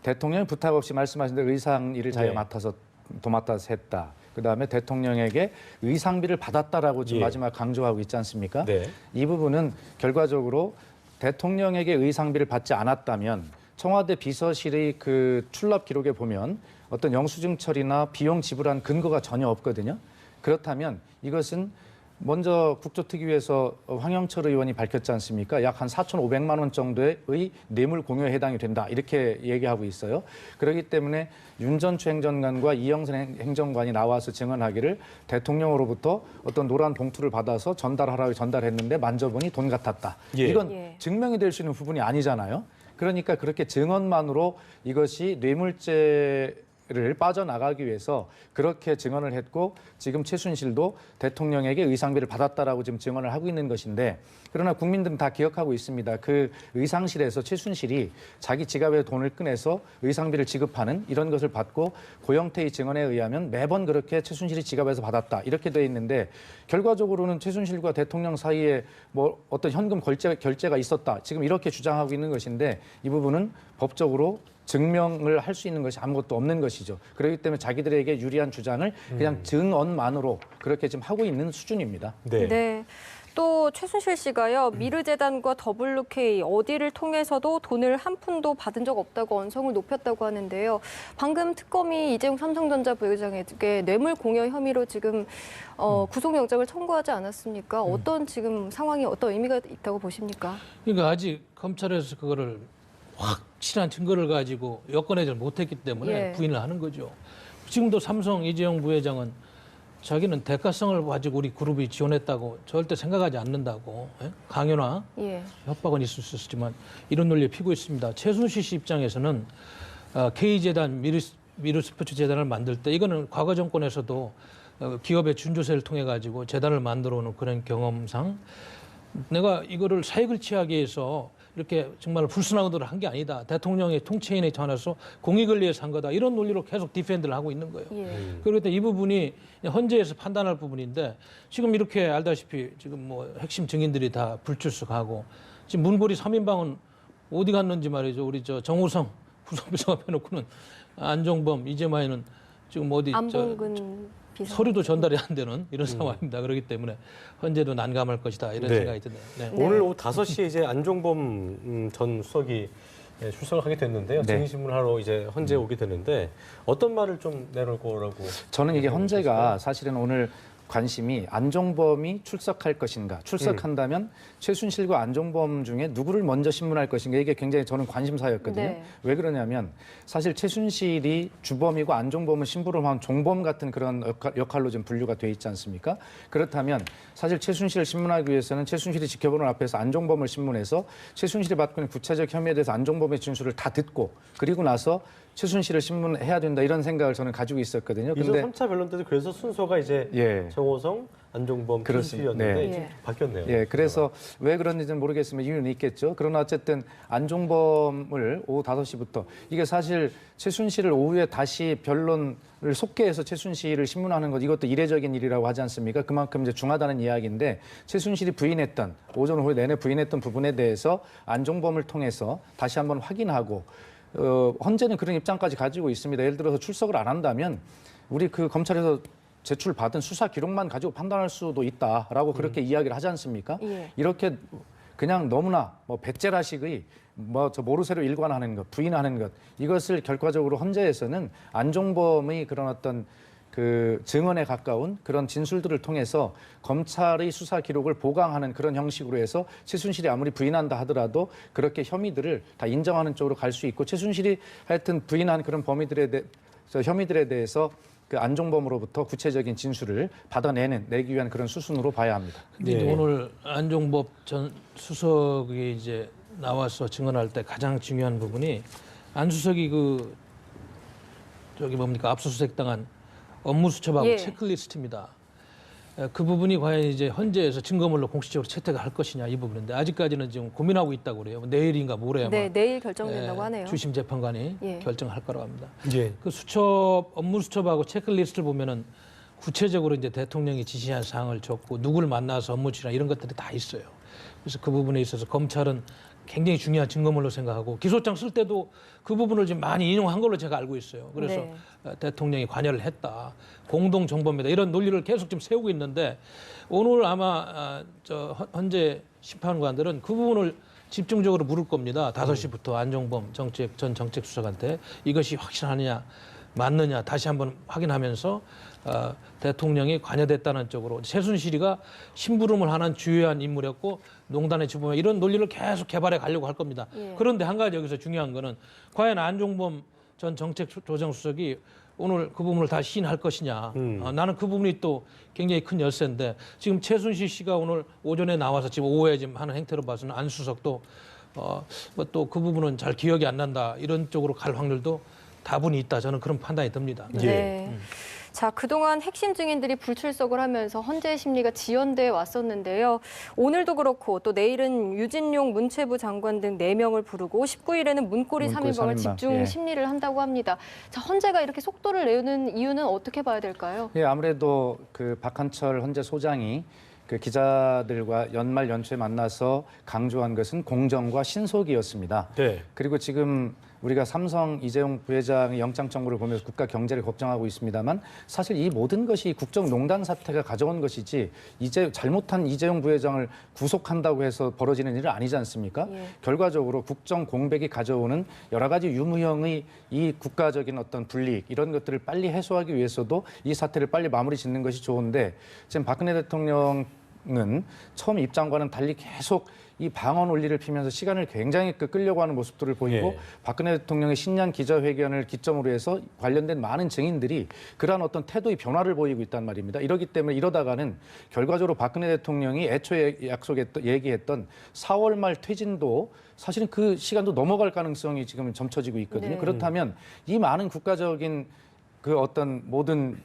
대통령이 부탁 없이 말씀하신 대로 의상 일을 자기가 네. 맡아서 도맡아서 했다. 그다음에 대통령에게 의상비를 받았다라고 지금 예. 마지막 강조하고 있지 않습니까? 네. 이 부분은 결과적으로 대통령에게 의상비를 받지 않았다면 청와대 비서실의 그 출납 기록에 보면 어떤 영수증처리나 비용 지불한 근거가 전혀 없거든요. 그렇다면 이것은 먼저 국조특위에서 황영철 의원이 밝혔지 않습니까? 약 한 4,500만 원 정도의 뇌물 공여에 해당이 된다. 이렇게 얘기하고 있어요. 그렇기 때문에 윤 전추 행정관과 이영선 행정관이 나와서 증언하기를 대통령으로부터 어떤 노란 봉투를 받아서 전달하라고 전달했는데 만져보니 돈 같았다. 예. 이건 예. 증명이 될 수 있는 부분이 아니잖아요. 그러니까 그렇게 증언만으로 이것이 뇌물죄를 빠져나가기 위해서 그렇게 증언을 했고 지금 최순실도 대통령에게 의상비를 받았다라고 지금 증언을 하고 있는 것인데 그러나 국민들은 다 기억하고 있습니다. 그 의상실에서 최순실이 자기 지갑에 돈을 꺼내서 의상비를 지급하는 이런 것을 받고 고영태의 증언에 의하면 매번 그렇게 최순실이 지갑에서 받았다 이렇게 돼 있는데 결과적으로는 최순실과 대통령 사이에 뭐 어떤 현금 결제가 있었다 지금 이렇게 주장하고 있는 것인데 이 부분은 법적으로 증명을 할 수 있는 것이 아무것도 없는 것이죠. 그렇기 때문에 자기들에게 유리한 주장을 그냥 증언만으로 그렇게 지금 하고 있는 수준입니다. 네. 네. 또 최순실 씨가요. 미르재단과 WK 어디를 통해서도 돈을 한 푼도 받은 적 없다고 언성을 높였다고 하는데요. 방금 특검이 이재용 삼성전자 부회장에게 뇌물 공여 혐의로 지금 구속영장을 청구하지 않았습니까? 어떤 지금 상황이 어떤 의미가 있다고 보십니까? 그러니까 아직 검찰에서 그거를 확실한 증거를 가지고 여건해제를 못했기 때문에 예. 부인을 하는 거죠. 지금도 삼성 이재용 부회장은 자기는 대가성을 가지고 우리 그룹이 지원했다고 절대 생각하지 않는다고 강요나 예. 협박은 있을 수 있지만 이런 논리에 피고 있습니다. 최순실 씨 입장에서는 K재단 미르스포츠 재단을 만들 때 이거는 과거 정권에서도 기업의 준조세를 통해 가지고 재단을 만들어 오는 그런 경험상 내가 이거를 사익을 취하기 위해서 이렇게 정말 불순한 의도를 한 게 아니다. 대통령의 통치인에 전해서 공익을 위해서 한 거다. 이런 논리로 계속 디펜드를 하고 있는 거예요. 예. 그렇기 때문에 이 부분이 헌재에서 판단할 부분인데 지금 이렇게 알다시피 지금 뭐 핵심 증인들이 다 불출석하고 지금 문고리 3인방은 어디 갔는지 말이죠. 우리 저 정우성 부속비서가 빼놓고는 안종범, 이재만이는 지금 어디 안봉근 비서. 서류도 전달이 안 되는 이런 상황입니다. 그렇기 때문에 헌재도 난감할 것이다 이런 네. 생각이 드네요. 네. 오늘 오후 5시에 이제 안종범 전 수석이 출석을 하게 됐는데요. 네. 증인신문하러 이제 헌재에 오게 되는데 어떤 말을 좀 내놓을 거라고? 저는 이게 헌재가 사실은 오늘 관심이 안종범이 출석할 것인가, 출석한다면 최순실과 안종범 중에 누구를 먼저 신문할 것인가 이게 굉장히 저는 관심사였거든요. 네. 왜 그러냐면 사실 최순실이 주범이고 안종범은 심부름 한 종범 같은 그런 역할로 좀 분류가 돼 있지 않습니까? 그렇다면 사실 최순실을 신문하기 위해서는 최순실이 지켜보는 앞에서 안종범을 신문해서 최순실이 받고 있는 구체적 혐의에 대해서 안종범의 진술을 다 듣고 그리고 나서 최순실을 신문해야 된다 이런 생각을 저는 가지고 있었거든요. 이전 3차 변론 때도 그래서 순서가 이제 예. 정호성, 안종범, 그렇습니다. 최순실이었는데 네. 지금 바뀌었네요. 예, 그래서 왜 그런지는 모르겠지만 이유는 있겠죠. 그러나 어쨌든 안종범을 오후 5시부터 이게 사실 최순실을 오후에 다시 변론을 속개해서 최순실을 신문하는 것 이것도 이례적인 일이라고 하지 않습니까? 그만큼 이제 중하다는 이야기인데 최순실이 부인했던 오전 오후 내내 부인했던 부분에 대해서 안종범을 통해서 다시 한번 확인하고 헌재는 그런 입장까지 가지고 있습니다. 예를 들어서 출석을 안 한다면 우리 그 검찰에서 제출받은 수사 기록만 가지고 판단할 수도 있다라고 그렇게 이야기를 하지 않습니까? 예. 이렇게 그냥 너무나 뭐 배째라식의 뭐 저 모르쇠로 일관하는 것, 부인하는 것 이것을 결과적으로 헌재에서는 안종범의 그런 어떤 그 증언에 가까운 그런 진술들을 통해서 검찰의 수사 기록을 보강하는 그런 형식으로 해서 최순실이 아무리 부인한다 하더라도 그렇게 혐의들을 다 인정하는 쪽으로 갈 수 있고 최순실이 하여튼 부인한 그런 혐의들에 대해서 그 안종범으로부터 구체적인 진술을 내기 위한 그런 수순으로 봐야 합니다. 근데 이제 네. 오늘 안종범 전 수석이 이제 나와서 증언할 때 가장 중요한 부분이 안 수석이 그 저기 뭡니까 압수수색 당한 업무 수첩하고 예. 체크리스트입니다. 그 부분이 과연 이제 헌재에서 증거물로 공식적으로 채택을 할 것이냐 이 부분인데 아직까지는 지금 고민하고 있다고 그래요. 내일인가 모레 아마 네, 내일 결정된다고 하네요. 주심 재판관이 예. 결정할 거라고 합니다. 예. 그 수첩 업무 수첩하고 체크리스트를 보면은 구체적으로 이제 대통령이 지시한 사항을 적고 누구를 만나서 업무 추진 이런 것들이 다 있어요. 그래서 그 부분에 있어서 검찰은 굉장히 중요한 증거물로 생각하고 기소장 쓸 때도 그 부분을 지금 많이 인용한 걸로 제가 알고 있어요. 그래서 네. 대통령이 관여를 했다. 공동 정보입니다. 이런 논리를 계속 지금 세우고 있는데 오늘 아마 헌재 심판관들은 그 부분을 집중적으로 물을 겁니다. 5시부터 안종범 전 정책수석한테 이것이 확실하느냐 맞느냐 다시 한번 확인하면서 대통령이 관여됐다는 쪽으로 최순실이가 심부름을 하는 주요한 인물이었고 농단의 주범 이런 논리를 계속 개발해 가려고 할 겁니다. 예. 그런데 한 가지 여기서 중요한 거는 과연 안종범 전 정책조정수석이 오늘 그 부분을 다 시인할 것이냐. 나는 그 부분이 또 굉장히 큰 열쇠인데 지금 최순실 씨가 오늘 오전에 나와서 지금 오후에 지금 하는 행태로 봐서는 안 수석도 뭐 또 그 부분은 잘 기억이 안 난다 이런 쪽으로 갈 확률도 다분히 있다. 저는 그런 판단이 듭니다. 네. 자, 그동안 핵심 증인들이 불출석을 하면서 헌재의 심리가 지연돼 왔었는데요. 오늘도 그렇고 또 내일은 유진용 문체부 장관 등 4명을 부르고 19일에는 문고리 3인방을 집중 예. 심리를 한다고 합니다. 자, 헌재가 이렇게 속도를 내는 이유는 어떻게 봐야 될까요? 예, 아무래도 그 박한철 헌재 소장이 그 기자들과 연말 연초에 만나서 강조한 것은 공정과 신속이었습니다. 네. 그리고 지금 우리가 삼성 이재용 부회장의 영장 청구를 보면서 국가 경제를 걱정하고 있습니다만 사실 이 모든 것이 국정농단 사태가 가져온 것이지 잘못한 이재용 부회장을 구속한다고 해서 벌어지는 일은 아니지 않습니까? 예. 결과적으로 국정 공백이 가져오는 여러 가지 유무형의 이 국가적인 어떤 불이익 이런 것들을 빨리 해소하기 위해서도 이 사태를 빨리 마무리 짓는 것이 좋은데 지금 박근혜 대통령은 처음 입장과는 달리 계속 이 방어 논리를 피면서 시간을 굉장히 끌려고 하는 모습들을 보이고 예. 박근혜 대통령의 신년 기자회견을 기점으로 해서 관련된 많은 증인들이 그러한 어떤 태도의 변화를 보이고 있단 말입니다. 이러기 때문에 이러다가는 결과적으로 박근혜 대통령이 애초에 얘기했던 4월 말 퇴진도 사실은 그 시간도 넘어갈 가능성이 지금 점쳐지고 있거든요. 네. 그렇다면 이 많은 국가적인 그 어떤 모든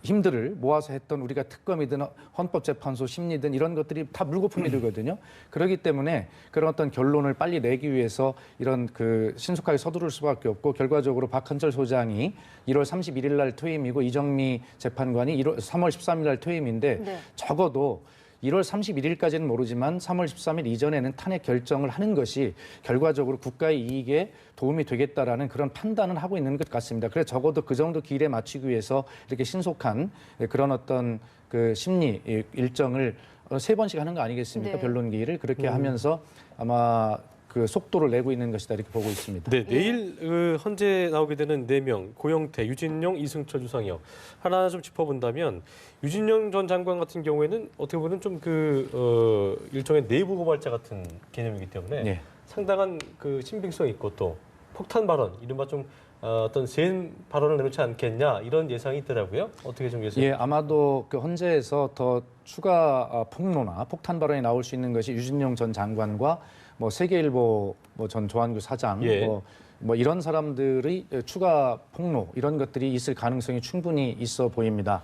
힘들을 모아서 했던 우리가 특검이든 헌법재판소 심리든 이런 것들이 다 물거품이 되거든요. 그렇기 때문에 그런 어떤 결론을 빨리 내기 위해서 이런 그 신속하게 서두를 수밖에 없고 결과적으로 박한철 소장이 1월 31일 날 퇴임이고 이정미 재판관이 3월 13일 날 퇴임인데 네. 적어도 1월 31일까지는 모르지만 3월 13일 이전에는 탄핵 결정을 하는 것이 결과적으로 국가의 이익에 도움이 되겠다라는 그런 판단은 하고 있는 것 같습니다. 그래서 적어도 그 정도 기일에 맞추기 위해서 이렇게 신속한 그런 어떤 그 심리 일정을 3번씩 하는 거 아니겠습니까? 네. 변론 기일을 그렇게 하면서 아마 그 속도를 내고 있는 것이다 이렇게 보고 있습니다. 네, 내일 그 헌재 나오게 되는 4명, 고영태, 유진용, 이승철, 유상혁 하나 좀 짚어본다면 유진용 전 장관 같은 경우에는 어떻게 보면 좀 일종의 내부 고발자 같은 개념이기 때문에 네. 상당한 그 신빙성이 있고 또 폭탄 발언, 이른바 좀 어떤 센 발언을 내놓지 않겠냐 이런 예상이 있더라고요. 어떻게 좀 예상? 예, 아마도 그 헌재에서 더 추가 폭로나 폭탄 발언이 나올 수 있는 것이 유진용 전 장관과 뭐 세계일보 전 조한규 사장 예. 뭐 이런 사람들의 추가 폭로 이런 것들이 있을 가능성이 충분히 있어 보입니다.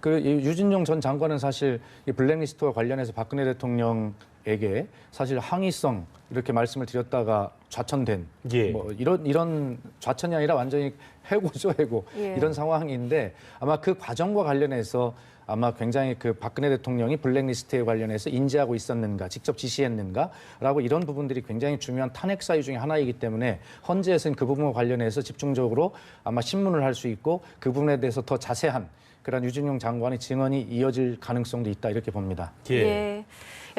이 유진용 전 장관은 사실 이 블랙리스트와 관련해서 박근혜 대통령에게 사실 항의성 이렇게 말씀을 드렸다가 좌천된 예. 뭐 이런 좌천이 아니라 완전히 해고죠, 해고. 예. 이런 상황인데 아마 그 과정과 관련해서 아마 굉장히 그 박근혜 대통령이 블랙리스트에 관련해서 인지하고 있었는가, 직접 지시했는가라고 이런 부분들이 굉장히 중요한 탄핵 사유 중에 하나이기 때문에 헌재에서는 그 부분과 관련해서 집중적으로 아마 신문을 할 수 있고 그 부분에 대해서 더 자세한 그런 유진용 장관의 증언이 이어질 가능성도 있다 이렇게 봅니다. 예.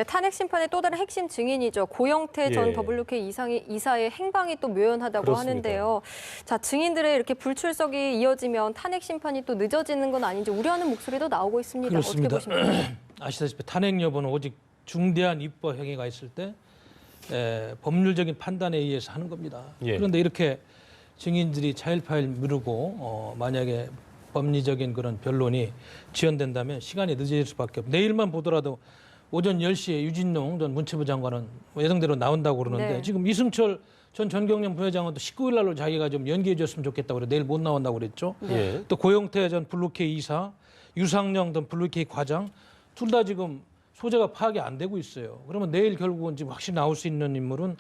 탄핵 심판의 또 다른 핵심 증인이죠. 고영태 전 예. WK 이사의 행방이 또 묘연하다고 그렇습니다. 하는데요. 자, 증인들의 이렇게 불출석이 이어지면 탄핵 심판이 또 늦어지는 건 아닌지 우려하는 목소리도 나오고 있습니다. 그렇습니다. 어떻게 보십니까? 아시다시피 탄핵 여부는 오직 중대한 입법 행위가 있을 때 법률적인 판단에 의해서 하는 겁니다. 예. 그런데 이렇게 증인들이 차일파일 미루고 만약에 법리적인 그런 변론이 지연된다면 시간이 늦어질 수밖에 없고 내일만 보더라도 오전 10시에 유진용 전 문체부 장관은 예정대로 나온다고 그러는데 네. 지금 이승철 전 전경련 부회장은 또 19일 날로 자기가 좀 연기해 줬으면 좋겠다고 그래 내일 못 나온다고 그랬죠. 예. 또 고영태 전 블루케이 이사, 유상영 전 블루케이 과장 둘 다 지금 소재가 파악이 안 되고 있어요. 그러면 내일 결국은 지금 확실히 나올 수 있는 인물은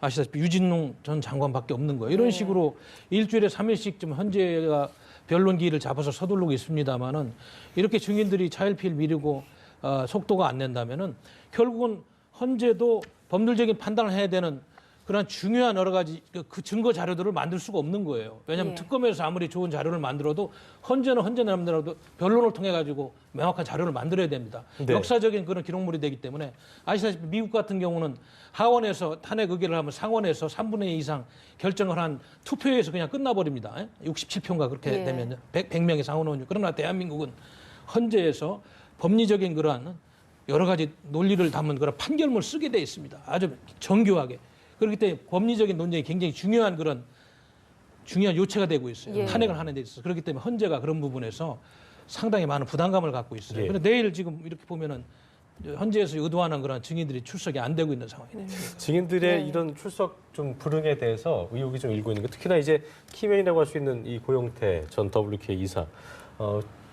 아시다시피 유진용 전 장관밖에 없는 거예요. 이런 식으로 일주일에 3일씩 좀 헌재가 변론 기일을 잡아서 서두르고 있습니다만은 이렇게 증인들이 차일피일 미루고 속도가 안 낸다면은 결국은 헌재도 법률적인 판단을 해야 되는 그런 중요한 여러 가지 그 증거 자료들을 만들 수가 없는 거예요. 왜냐하면 예. 특검에서 아무리 좋은 자료를 만들어도 헌재는 헌재 나름대로 변론을 통해 가지고 명확한 자료를 만들어야 됩니다. 네. 역사적인 그런 기록물이 되기 때문에 아시다시피 미국 같은 경우는 하원에서 탄핵 의결을 하면 상원에서 3분의 2 이상 결정을 한 투표에서 그냥 끝나버립니다. 67표인가 그렇게 예. 되면 100명의 상원의원이. 그러나 대한민국은 헌재에서 법리적인 그러한 여러 가지 논리를 담은 그런 판결문을 쓰게 돼 있습니다. 아주 정교하게. 그렇기 때문에 법리적인 논쟁이 굉장히 중요한 그런 중요한 요체가 되고 있어요. 예. 탄핵을 하는 데 있어서. 그렇기 때문에 헌재가 그런 부분에서 상당히 많은 부담감을 갖고 있어요. 예. 그런데 내일 지금 이렇게 보면은 헌재에서 의도하는 그런 증인들이 출석이 안 되고 있는 상황이네요. 증인들의 네. 이런 출석 좀 불응에 대해서 의혹이 좀 일고 있는 게 특히나 이제 키맨이라고 할 수 있는 이 고영태 전 WK 이사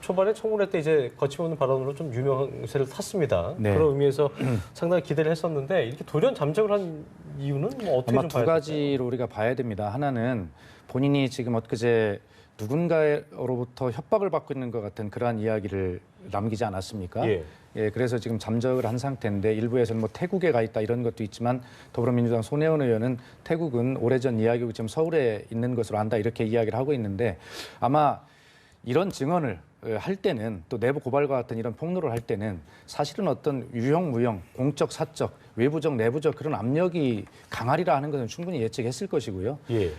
초반에 청문회 때 이제 거침없는 발언으로 좀 유명세를 탔습니다. 네. 그런 의미에서 상당히 기대를 했었는데 이렇게 돌연 잠적을 한 이유는 뭐 어떻게 아마 좀 두 봐야 될까요? 가지로 우리가 봐야 됩니다. 하나는 본인이 지금 엊그제 누군가로부터 협박을 받고 있는 것 같은 그러한 이야기를 남기지 않았습니까? 예. 예, 그래서 지금 잠적을 한 상태인데 일부에서는 뭐 태국에 가 있다 이런 것도 있지만 더불어민주당 손혜원 의원은 태국은 오래전 이야기고 지금 서울에 있는 것으로 안다 이렇게 이야기를 하고 있는데 아마 이런 증언을 할 때는 또 내부 고발과 같은 이런 폭로를 할 때는 사실은 어떤 유형 무형, 공적, 사적, 외부적, 내부적 그런 압력이 강하리라 하는 것은 충분히 예측했을 것이고요. 예.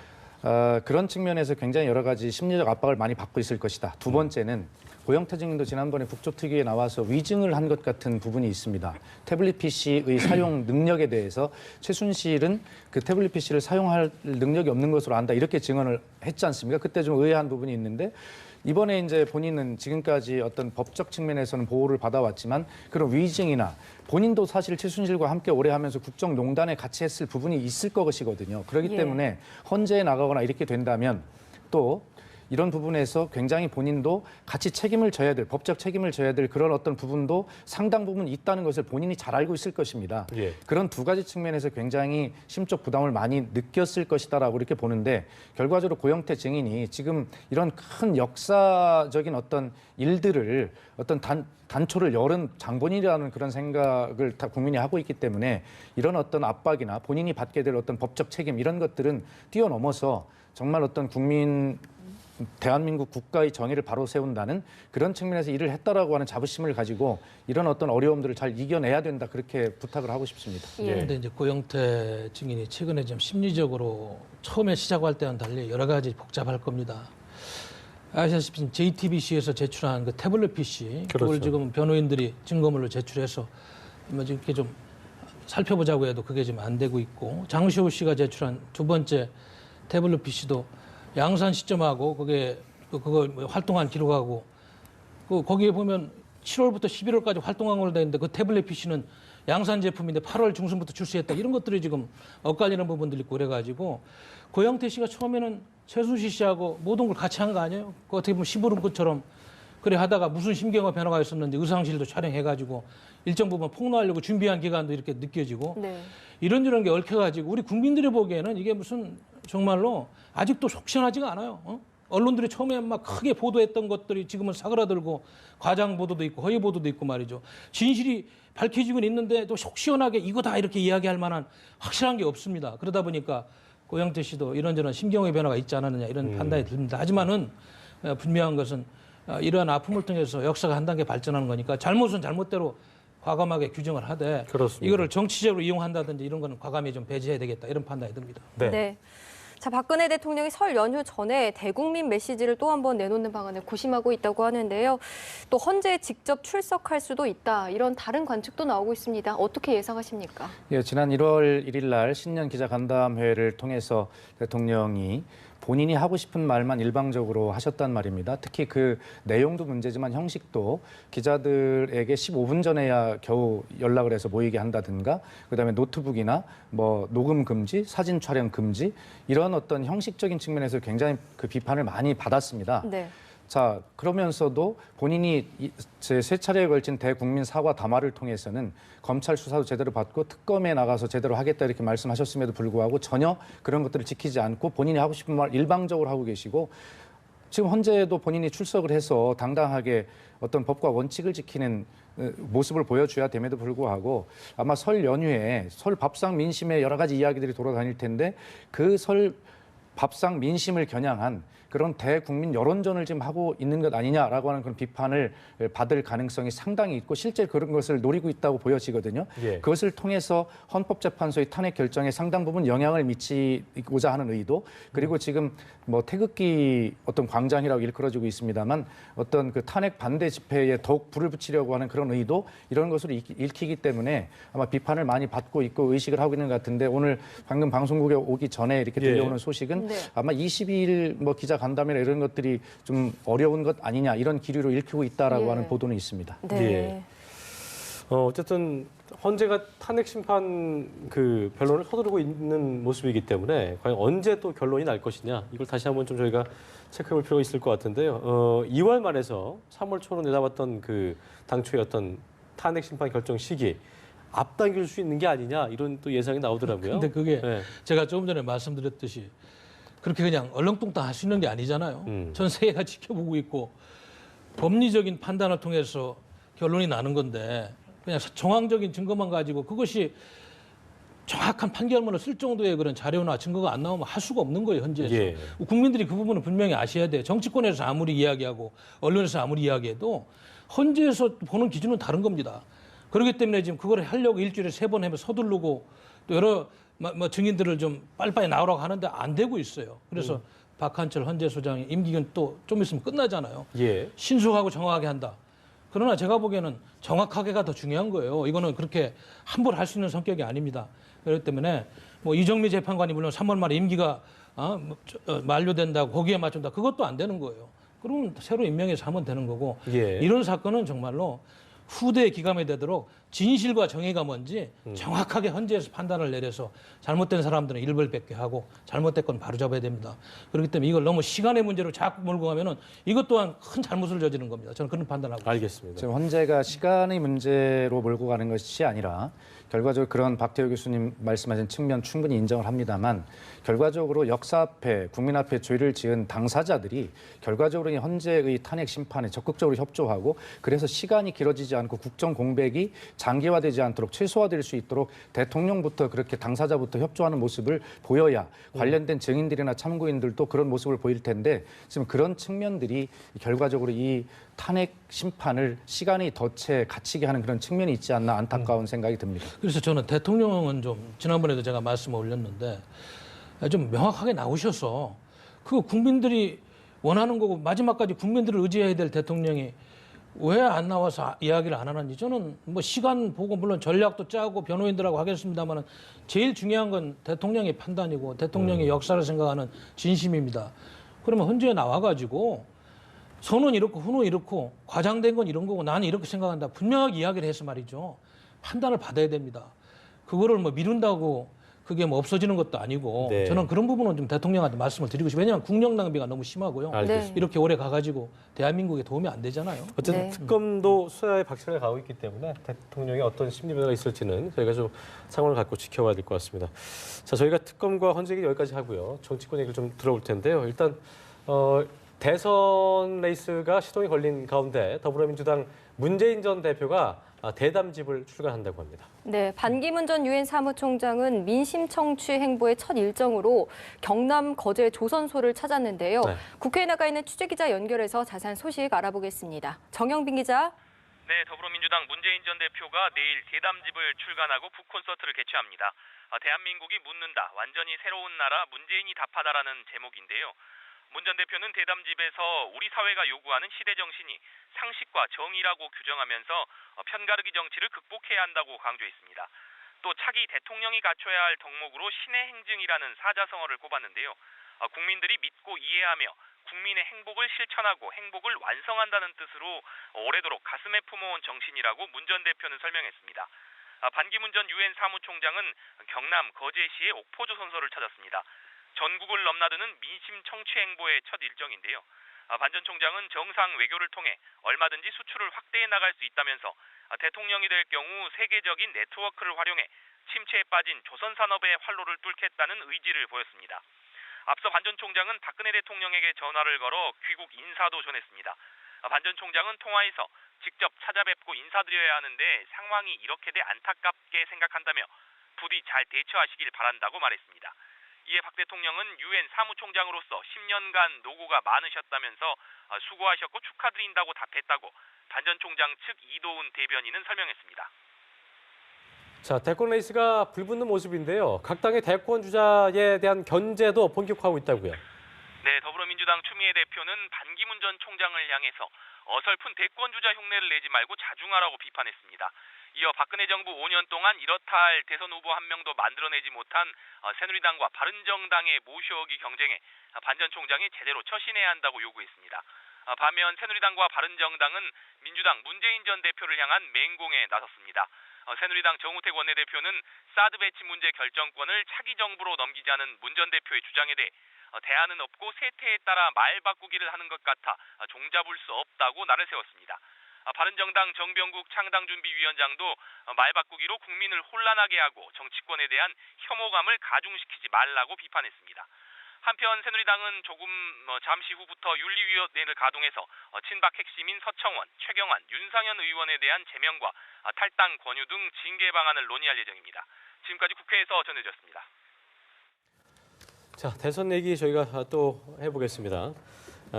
그런 측면에서 굉장히 여러 가지 심리적 압박을 많이 받고 있을 것이다. 두 번째는 고영태 증인도 지난번에 국조특위에 나와서 위증을 한 것 같은 부분이 있습니다. 태블릿 PC의 사용 능력에 대해서 최순실은 그 태블릿 PC를 사용할 능력이 없는 것으로 안다 이렇게 증언을 했지 않습니까? 그때 좀 의아한 부분이 있는데 이번에 이제 본인은 지금까지 어떤 법적 측면에서는 보호를 받아왔지만 그런 위증이나 본인도 사실 최순실과 함께 오래 하면서 국정농단에 같이 했을 부분이 있을 것이거든요. 그렇기 예. 때문에 헌재에 나가거나 이렇게 된다면 또 이런 부분에서 굉장히 본인도 같이 책임을 져야 될, 법적 책임을 져야 될 그런 어떤 부분도 상당 부분 있다는 것을 본인이 잘 알고 있을 것입니다. 예. 그런 두 가지 측면에서 굉장히 심적 부담을 많이 느꼈을 것이다라고 이렇게 보는데 결과적으로 고영태 증인이 지금 이런 큰 역사적인 어떤 일들을 어떤 단초를 열은 장본인이라는 그런 생각을 다 국민이 하고 있기 때문에 이런 어떤 압박이나 본인이 받게 될 어떤 법적 책임 이런 것들은 뛰어넘어서 정말 어떤 대한민국 국가의 정의를 바로 세운다는 그런 측면에서 일을 했다라고 하는 자부심을 가지고 이런 어떤 어려움들을 잘 이겨내야 된다 그렇게 부탁을 하고 싶습니다. 예. 그런데 이제 고영태 증인이 최근에 좀 심리적으로 처음에 시작할 때와는 달리 여러 가지 복잡할 겁니다. 아시다시피 JTBC에서 제출한 그 태블릿 PC 그걸 그렇죠. 지금 변호인들이 증거물로 제출해서 뭐 이렇게 좀 살펴보자고 해도 그게 지금 안 되고 있고 장시호 씨가 제출한 두 번째 태블릿 PC도 양산 시점하고 그거 활동한 기록하고 거기에 보면 7월부터 11월까지 활동한 걸로 돼 있는데 그 태블릿 PC는 양산 제품인데 8월 중순부터 출시했다 이런 것들이 지금 엇갈리는 부분들이 있고 그래가지고 고영태 씨가 처음에는 최순실 씨하고 모든 걸 같이 한 거 아니에요? 그 어떻게 보면 시부름꾼처럼 그래 하다가 무슨 심경의 변화가 있었는지 의상실도 촬영해가지고 일정 부분 폭로하려고 준비한 기간도 이렇게 느껴지고 네. 이런저런 게 얽혀가지고 우리 국민들이 보기에는 이게 무슨 정말로 아직도 속 시원하지가 않아요. 언론들이 처음에 막 크게 보도했던 것들이 지금은 사그라들고 과장 보도도 있고 허위 보도도 있고 말이죠. 진실이 밝혀지고는 있는데 또 속 시원하게 이거다 이렇게 이야기할 만한 확실한 게 없습니다. 그러다 보니까 고영태 씨도 이런저런 심경의 변화가 있지 않았느냐 이런 판단이 듭니다. 하지만은 분명한 것은 이러한 아픔을 통해서 역사가 한 단계 발전하는 거니까 잘못은 잘못대로 과감하게 규정을 하되 그렇습니다. 이거를 정치적으로 이용한다든지 이런 거는 과감히 좀 배제해야 되겠다 이런 판단이 듭니다. 네. 자, 박근혜 대통령이 설 연휴 전에 대국민 메시지를 또 한 번 내놓는 방안을 고심하고 있다고 하는데요. 또 헌재에 직접 출석할 수도 있다. 이런 다른 관측도 나오고 있습니다. 어떻게 예상하십니까? 예, 지난 1월 1일 날 신년 기자간담회를 통해서 대통령이 본인이 하고 싶은 말만 일방적으로 하셨단 말입니다. 특히 그 내용도 문제지만 형식도 기자들에게 15분 전에야 겨우 연락을 해서 모이게 한다든가 그다음에 노트북이나 뭐 녹음 금지, 사진 촬영 금지 이런 어떤 형식적인 측면에서 굉장히 그 비판을 많이 받았습니다. 네. 자, 그러면서도 본인이 제 세 차례에 걸친 대국민 사과 담화를 통해서는 검찰 수사도 제대로 받고 특검에 나가서 제대로 하겠다 이렇게 말씀하셨음에도 불구하고 전혀 그런 것들을 지키지 않고 본인이 하고 싶은 말 일방적으로 하고 계시고 지금 헌재에도 본인이 출석을 해서 당당하게 어떤 법과 원칙을 지키는 모습을 보여줘야 됨에도 불구하고 아마 설 연휴에 설 밥상 민심에 여러 가지 이야기들이 돌아다닐 텐데 그 설 밥상 민심을 겨냥한 그런 대국민 여론전을 지금 하고 있는 것 아니냐라고 하는 그런 비판을 받을 가능성이 상당히 있고 실제 그런 것을 노리고 있다고 보여지거든요. 예. 그것을 통해서 헌법재판소의 탄핵 결정에 상당 부분 영향을 미치고자 하는 의도 그리고 지금 뭐 태극기 어떤 광장이라고 일컬어지고 있습니다만 어떤 그 탄핵 반대 집회에 더욱 불을 붙이려고 하는 그런 의도 이런 것으로 읽히기 때문에 아마 비판을 많이 받고 있고 의식을 하고 있는 것 같은데 오늘 방금 방송국에 오기 전에 이렇게 들려오는 소식은 네. 아마 22일 뭐 기자 간담회나 이런 것들이 좀 어려운 것 아니냐 이런 기류로 읽히고 있다라고 예. 하는 보도는 있습니다. 네. 예. 어쨌든 헌재가 탄핵 심판 그 변론을 서두르고 있는 모습이기 때문에 과연 언제 또 결론이 날 것이냐 이걸 다시 한번 좀 저희가 체크해볼 필요가 있을 것 같은데요. 2월 말에서 3월 초로 내다봤던 그 당초의 어떤 탄핵 심판 결정 시기 앞당길 수 있는 게 아니냐 이런 또 예상이 나오더라고요. 근데 그게 네. 제가 조금 전에 말씀드렸듯이 그렇게 그냥 얼렁뚱땅 할 수 있는 게 아니잖아요. 전 세계가 지켜보고 있고 법리적인 판단을 통해서 결론이 나는 건데 그냥 정황적인 증거만 가지고 그것이 정확한 판결문을 쓸 정도의 그런 자료나 증거가 안 나오면 할 수가 없는 거예요, 현재에서. 예. 국민들이 그 부분을 분명히 아셔야 돼요. 정치권에서 아무리 이야기하고 언론에서 아무리 이야기해도 헌재에서 보는 기준은 다른 겁니다. 그렇기 때문에 지금 그걸 하려고 일주일에 3번 하면 서두르고 또 여러 뭐 증인들을 좀 빨리빨리 나오라고 하는데 안 되고 있어요. 그래서 박한철 헌재소장이 임기는 또 좀 있으면 끝나잖아요. 예. 신속하고 정확하게 한다. 그러나 제가 보기에는 정확하게가 더 중요한 거예요. 이거는 그렇게 함부로 할 수 있는 성격이 아닙니다. 그렇기 때문에 뭐 이정미 재판관이 물론 3월 말에 임기가 만료된다고 거기에 맞춘다. 그것도 안 되는 거예요. 그러면 새로 임명해서 하면 되는 거고 예. 이런 사건은 정말로 후대에 기감이 되도록 진실과 정의가 뭔지 정확하게 헌재에서 판단을 내려서 잘못된 사람들은 일벌백계 하고 잘못된 건 바로잡아야 됩니다. 그렇기 때문에 이걸 너무 시간의 문제로 자꾸 몰고 가면은 이것 또한 큰 잘못을 저지른 겁니다. 저는 그런 판단하고 있습니다. 알겠습니다. 지금 헌재가 시간의 문제로 몰고 가는 것이 아니라 결과적으로 그런 박태호 교수님 말씀하신 측면 충분히 인정을 합니다만 결과적으로 역사 앞에 국민 앞에 죄를 지은 당사자들이 결과적으로 이 헌재의 탄핵 심판에 적극적으로 협조하고 그래서 시간이 길어지지 않고 국정 공백이 장기화되지 않도록 최소화될 수 있도록 대통령부터 그렇게 당사자부터 협조하는 모습을 보여야 관련된 증인들이나 참고인들도 그런 모습을 보일 텐데 지금 그런 측면들이 결과적으로 이 탄핵 심판을 시간이 덧채 갇히게 하는 그런 측면이 있지 않나 안타까운 생각이 듭니다. 그래서 저는 대통령은 좀 지난번에도 제가 말씀을 올렸는데 좀 명확하게 나오셔서 그 국민들이 원하는 거고 마지막까지 국민들을 의지해야 될 대통령이 왜 안 나와서 이야기를 안 하는지 저는 뭐 시간 보고 물론 전략도 짜고 변호인들하고 하겠습니다만 제일 중요한 건 대통령의 판단이고 대통령의 역사를 생각하는 진심입니다. 그러면 헌재에 나와가지고 선은 이렇고 후는 이렇고 과장된 건 이런 거고 나는 이렇게 생각한다. 분명하게 이야기를 해서 말이죠. 판단을 받아야 됩니다. 그거를 뭐 미룬다고 그게 뭐 없어지는 것도 아니고 네. 저는 그런 부분은 좀 대통령한테 말씀을 드리고 싶어요. 왜냐하면 국력 낭비가 너무 심하고요. 알겠습니다. 이렇게 오래 가가지고 대한민국에 도움이 안 되잖아요. 어쨌든 네. 특검도 수사에 박차를 가고 있기 때문에 대통령의 어떤 심리 변화가 있을지는 저희가 좀 상황을 갖고 지켜봐야 될 것 같습니다. 자, 저희가 특검과 헌재 얘기 여기까지 하고요. 정치권 얘기를 좀 들어볼 텐데요. 일단 대선 레이스가 시동이 걸린 가운데 더불어민주당 문재인 전 대표가 대담집을 출간한다고 합니다. 네, 반기문 전 유엔 사무총장은 민심 청취 행보의 첫 일정으로 경남 거제 조선소를 찾았는데요. 네. 국회에 나가 있는 취재기자 연결해서 자세한 소식 알아보겠습니다. 정영빈 기자. 네, 더불어민주당 문재인 전 대표가 내일 대담집을 출간하고 북콘서트를 개최합니다. 대한민국이 묻는다. 완전히 새로운 나라 문재인이 답하다라는 제목인데요. 문 전 대표는 대담집에서 우리 사회가 요구하는 시대 정신이 상식과 정의라고 규정하면서 편가르기 정치를 극복해야 한다고 강조했습니다. 또 차기 대통령이 갖춰야 할 덕목으로 신의 행증이라는 사자성어를 꼽았는데요. 국민들이 믿고 이해하며 국민의 행복을 실천하고 행복을 완성한다는 뜻으로 오래도록 가슴에 품어온 정신이라고 문 전 대표는 설명했습니다. 반기문 전 유엔 사무총장은 경남 거제시의 옥포조선소를 찾았습니다. 전국을 넘나드는 민심 청취 행보의 첫 일정인데요. 반 전 총장은 정상 외교를 통해 얼마든지 수출을 확대해 나갈 수 있다면서 대통령이 될 경우 세계적인 네트워크를 활용해 침체에 빠진 조선 산업의 활로를 뚫겠다는 의지를 보였습니다. 앞서 반 전 총장은 박근혜 대통령에게 전화를 걸어 귀국 인사도 전했습니다. 반 전 총장은 통화에서 직접 찾아뵙고 인사드려야 하는데 상황이 이렇게 돼 안타깝게 생각한다며 부디 잘 대처하시길 바란다고 말했습니다. 이에 박 대통령은 유엔 사무총장으로서 10년간 노고가 많으셨다면서 수고하셨고 축하드린다고 답했다고 반 전 총장 측 이도훈 대변인은 설명했습니다. 자, 대권 레이스가 불붙는 모습인데요. 각 당의 대권 주자에 대한 견제도 본격화하고 있다고요. 네, 더불어민주당 추미애 대표는 반기문 전 총장을 향해서 어설픈 대권 주자 흉내를 내지 말고 자중하라고 비판했습니다. 이어 박근혜 정부 5년 동안 이렇다 할 대선 후보 한 명도 만들어내지 못한 새누리당과 바른정당의 모셔오기 경쟁에 반 전 총장이 제대로 처신해야 한다고 요구했습니다. 반면 새누리당과 바른정당은 민주당 문재인 전 대표를 향한 맹공에 나섰습니다. 새누리당 정우택 원내대표는 사드 배치 문제 결정권을 차기 정부로 넘기자는 문 전 대표의 주장에 대해 대안은 없고 세태에 따라 말 바꾸기를 하는 것 같아 종잡을 수 없다고 날을 세웠습니다. 바른정당 정병국 창당준비위원장도 말 바꾸기로 국민을 혼란하게 하고 정치권에 대한 혐오감을 가중시키지 말라고 비판했습니다. 한편 새누리당은 조금 잠시 후부터 윤리위원회를 가동해서 친박 핵심인 서청원, 최경환, 윤상현 의원에 대한 제명과 탈당 권유 등 징계 방안을 논의할 예정입니다. 지금까지 국회에서 전해졌습니다. 자, 대선 얘기 저희가 또 해보겠습니다.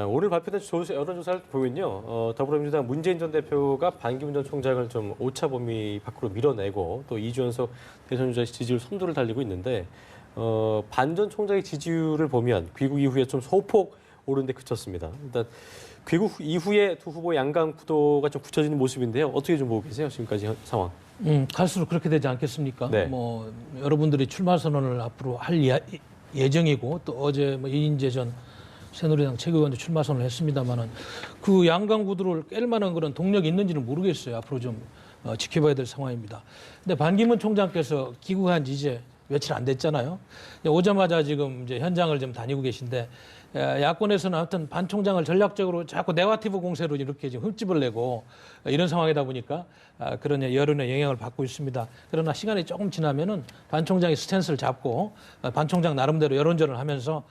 오늘 발표된 여론조사를 보면요, 더불어민주당 문재인 전 대표가 반기문 전 총장을 좀 오차 범위 밖으로 밀어내고 또 2주 연속 대선 주자 지지율 선두를 달리고 있는데 반 전 총장의 지지율을 보면 귀국 이후에 좀 소폭 오른 데 그쳤습니다. 일단 귀국 이후에 두 후보의 양강 구도가 좀 굳혀지는 모습인데요. 어떻게 좀 보고 계세요? 지금까지 상황. 갈수록 그렇게 되지 않겠습니까? 네. 뭐 여러분들이 출마 선언을 앞으로 할 예정이고 또 어제 이인재 전 새누리당 최고위원도 출마 선언을 했습니다만은 그 양강 구도를 깰 만한 그런 동력이 있는지는 모르겠어요. 앞으로 좀 지켜봐야 될 상황입니다. 근데 반기문 총장께서 귀국한 지 이제 며칠 안 됐잖아요. 오자마자 지금 이제 현장을 좀 다니고 계신데 야권에서는 아무튼 반 총장을 전략적으로 자꾸 네거티브 공세로 이렇게 지금 흠집을 내고 이런 상황이다 보니까 그런 여론의 영향을 받고 있습니다. 그러나 시간이 조금 지나면은 반 총장이 스탠스를 잡고 반 총장 나름대로 여론전을 하면서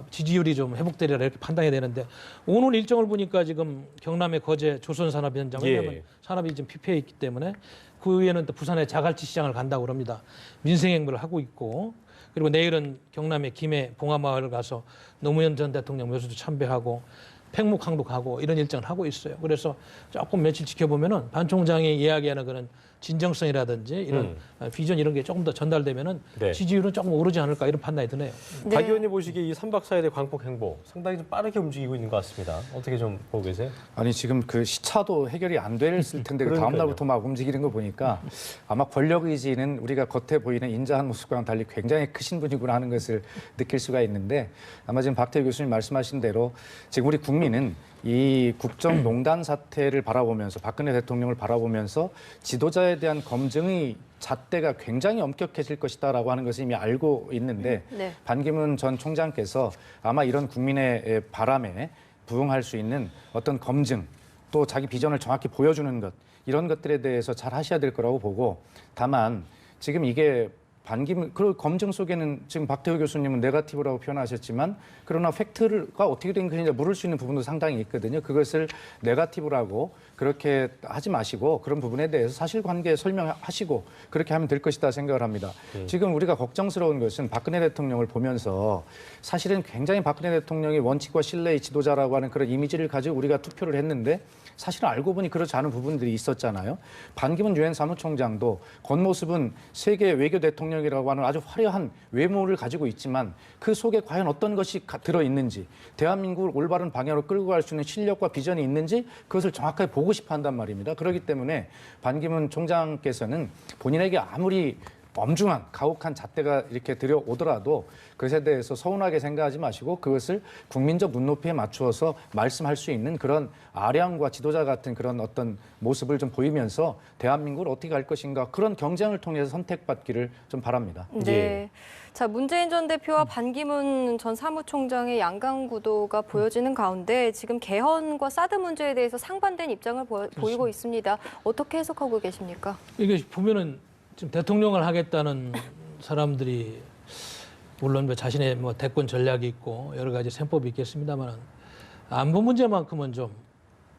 지지율이 좀 회복되리라 이렇게 판단이 되는데 오늘 일정을 보니까 지금 경남의 거제 조선산업 현장 왜냐하면 산업이 지금 피폐해 있기 때문에 그 위에는 또 부산의 자갈치 시장을 간다고 합니다. 민생 행보를 하고 있고 그리고 내일은 경남의 김해 봉화마을을 가서 노무현 전 대통령 묘소도 참배하고 팽목항도 가고 이런 일정을 하고 있어요. 그래서 조금 며칠 지켜보면은 반 총장이 이야기하는 그런 진정성이라든지 이런 비전 이런 게 조금 더 전달되면은 네. 지지율은 조금 오르지 않을까 이런 판단이 드네요. 네. 박 의원님 보시기에 이 3박 4일의 광복 행보 상당히 좀 빠르게 움직이고 있는 것 같습니다. 어떻게 좀 보고 계세요? 아니 지금 그 시차도 해결이 안 됐을 텐데 그 다음 날부터 막 움직이는 거 보니까 아마 권력 의지는 우리가 겉에 보이는 인자한 모습과는 달리 굉장히 크신 분이구나 하는 것을 느낄 수가 있는데 아마 지금 박태우 교수님 말씀하신 대로 지금 우리 국민은 이 국정농단 사태를 바라보면서 박근혜 대통령을 바라보면서 지도자에 대한 검증이 잣대가 굉장히 엄격해질 것이다라고 하는 것을 이미 알고 있는데 네. 반기문 전 총장께서 아마 이런 국민의 바람에 부응할 수 있는 어떤 검증 또 자기 비전을 정확히 보여주는 것 이런 것들에 대해서 잘 하셔야 될 거라고 보고 다만 지금 이게 반기문 그 검증 속에는 지금 박태호 교수님은 네거티브라고 표현하셨지만 그러나 팩트가 어떻게 된 것인지 물을 수 있는 부분도 상당히 있거든요. 그것을 네거티브라고 그렇게 하지 마시고 그런 부분에 대해서 사실관계 설명하시고 그렇게 하면 될 것이다 생각을 합니다. 지금 우리가 걱정스러운 것은 박근혜 대통령을 보면서 사실은 굉장히 박근혜 대통령이 원칙과 신뢰의 지도자라고 하는 그런 이미지를 가지고 우리가 투표를 했는데 사실은 알고 보니 그렇지 않은 부분들이 있었잖아요. 반기문 유엔 사무총장도 겉모습은 세계 외교 대통령이라고 하는 아주 화려한 외모를 가지고 있지만 그 속에 과연 어떤 것이 들어있는지 대한민국을 올바른 방향으로 끌고 갈 수 있는 실력과 비전이 있는지 그것을 정확하게 보고 싶어 한단 말입니다. 그렇기 때문에 반기문 총장께서는 본인에게 아무리 엄중한 가혹한 잣대가 이렇게 들여오더라도 그것에 대해서 서운하게 생각하지 마시고 그것을 국민적 눈높이에 맞추어서 말씀할 수 있는 그런 아량과 지도자 같은 그런 어떤 모습을 좀 보이면서 대한민국을 어떻게 갈 것인가 그런 경쟁을 통해서 선택받기를 좀 바랍니다. 네. 예. 자, 문재인 전 대표와 반기문 전 사무총장의 양강 구도가 보여지는 가운데 지금 개헌과 사드 문제에 대해서 상반된 입장을 보이고 있습니다. 어떻게 해석하고 계십니까? 이게 보면은 지금 대통령을 하겠다는 사람들이 물론 뭐 자신의 뭐 대권 전략이 있고 여러 가지 셈법이 있겠습니다만 안보 문제만큼은 좀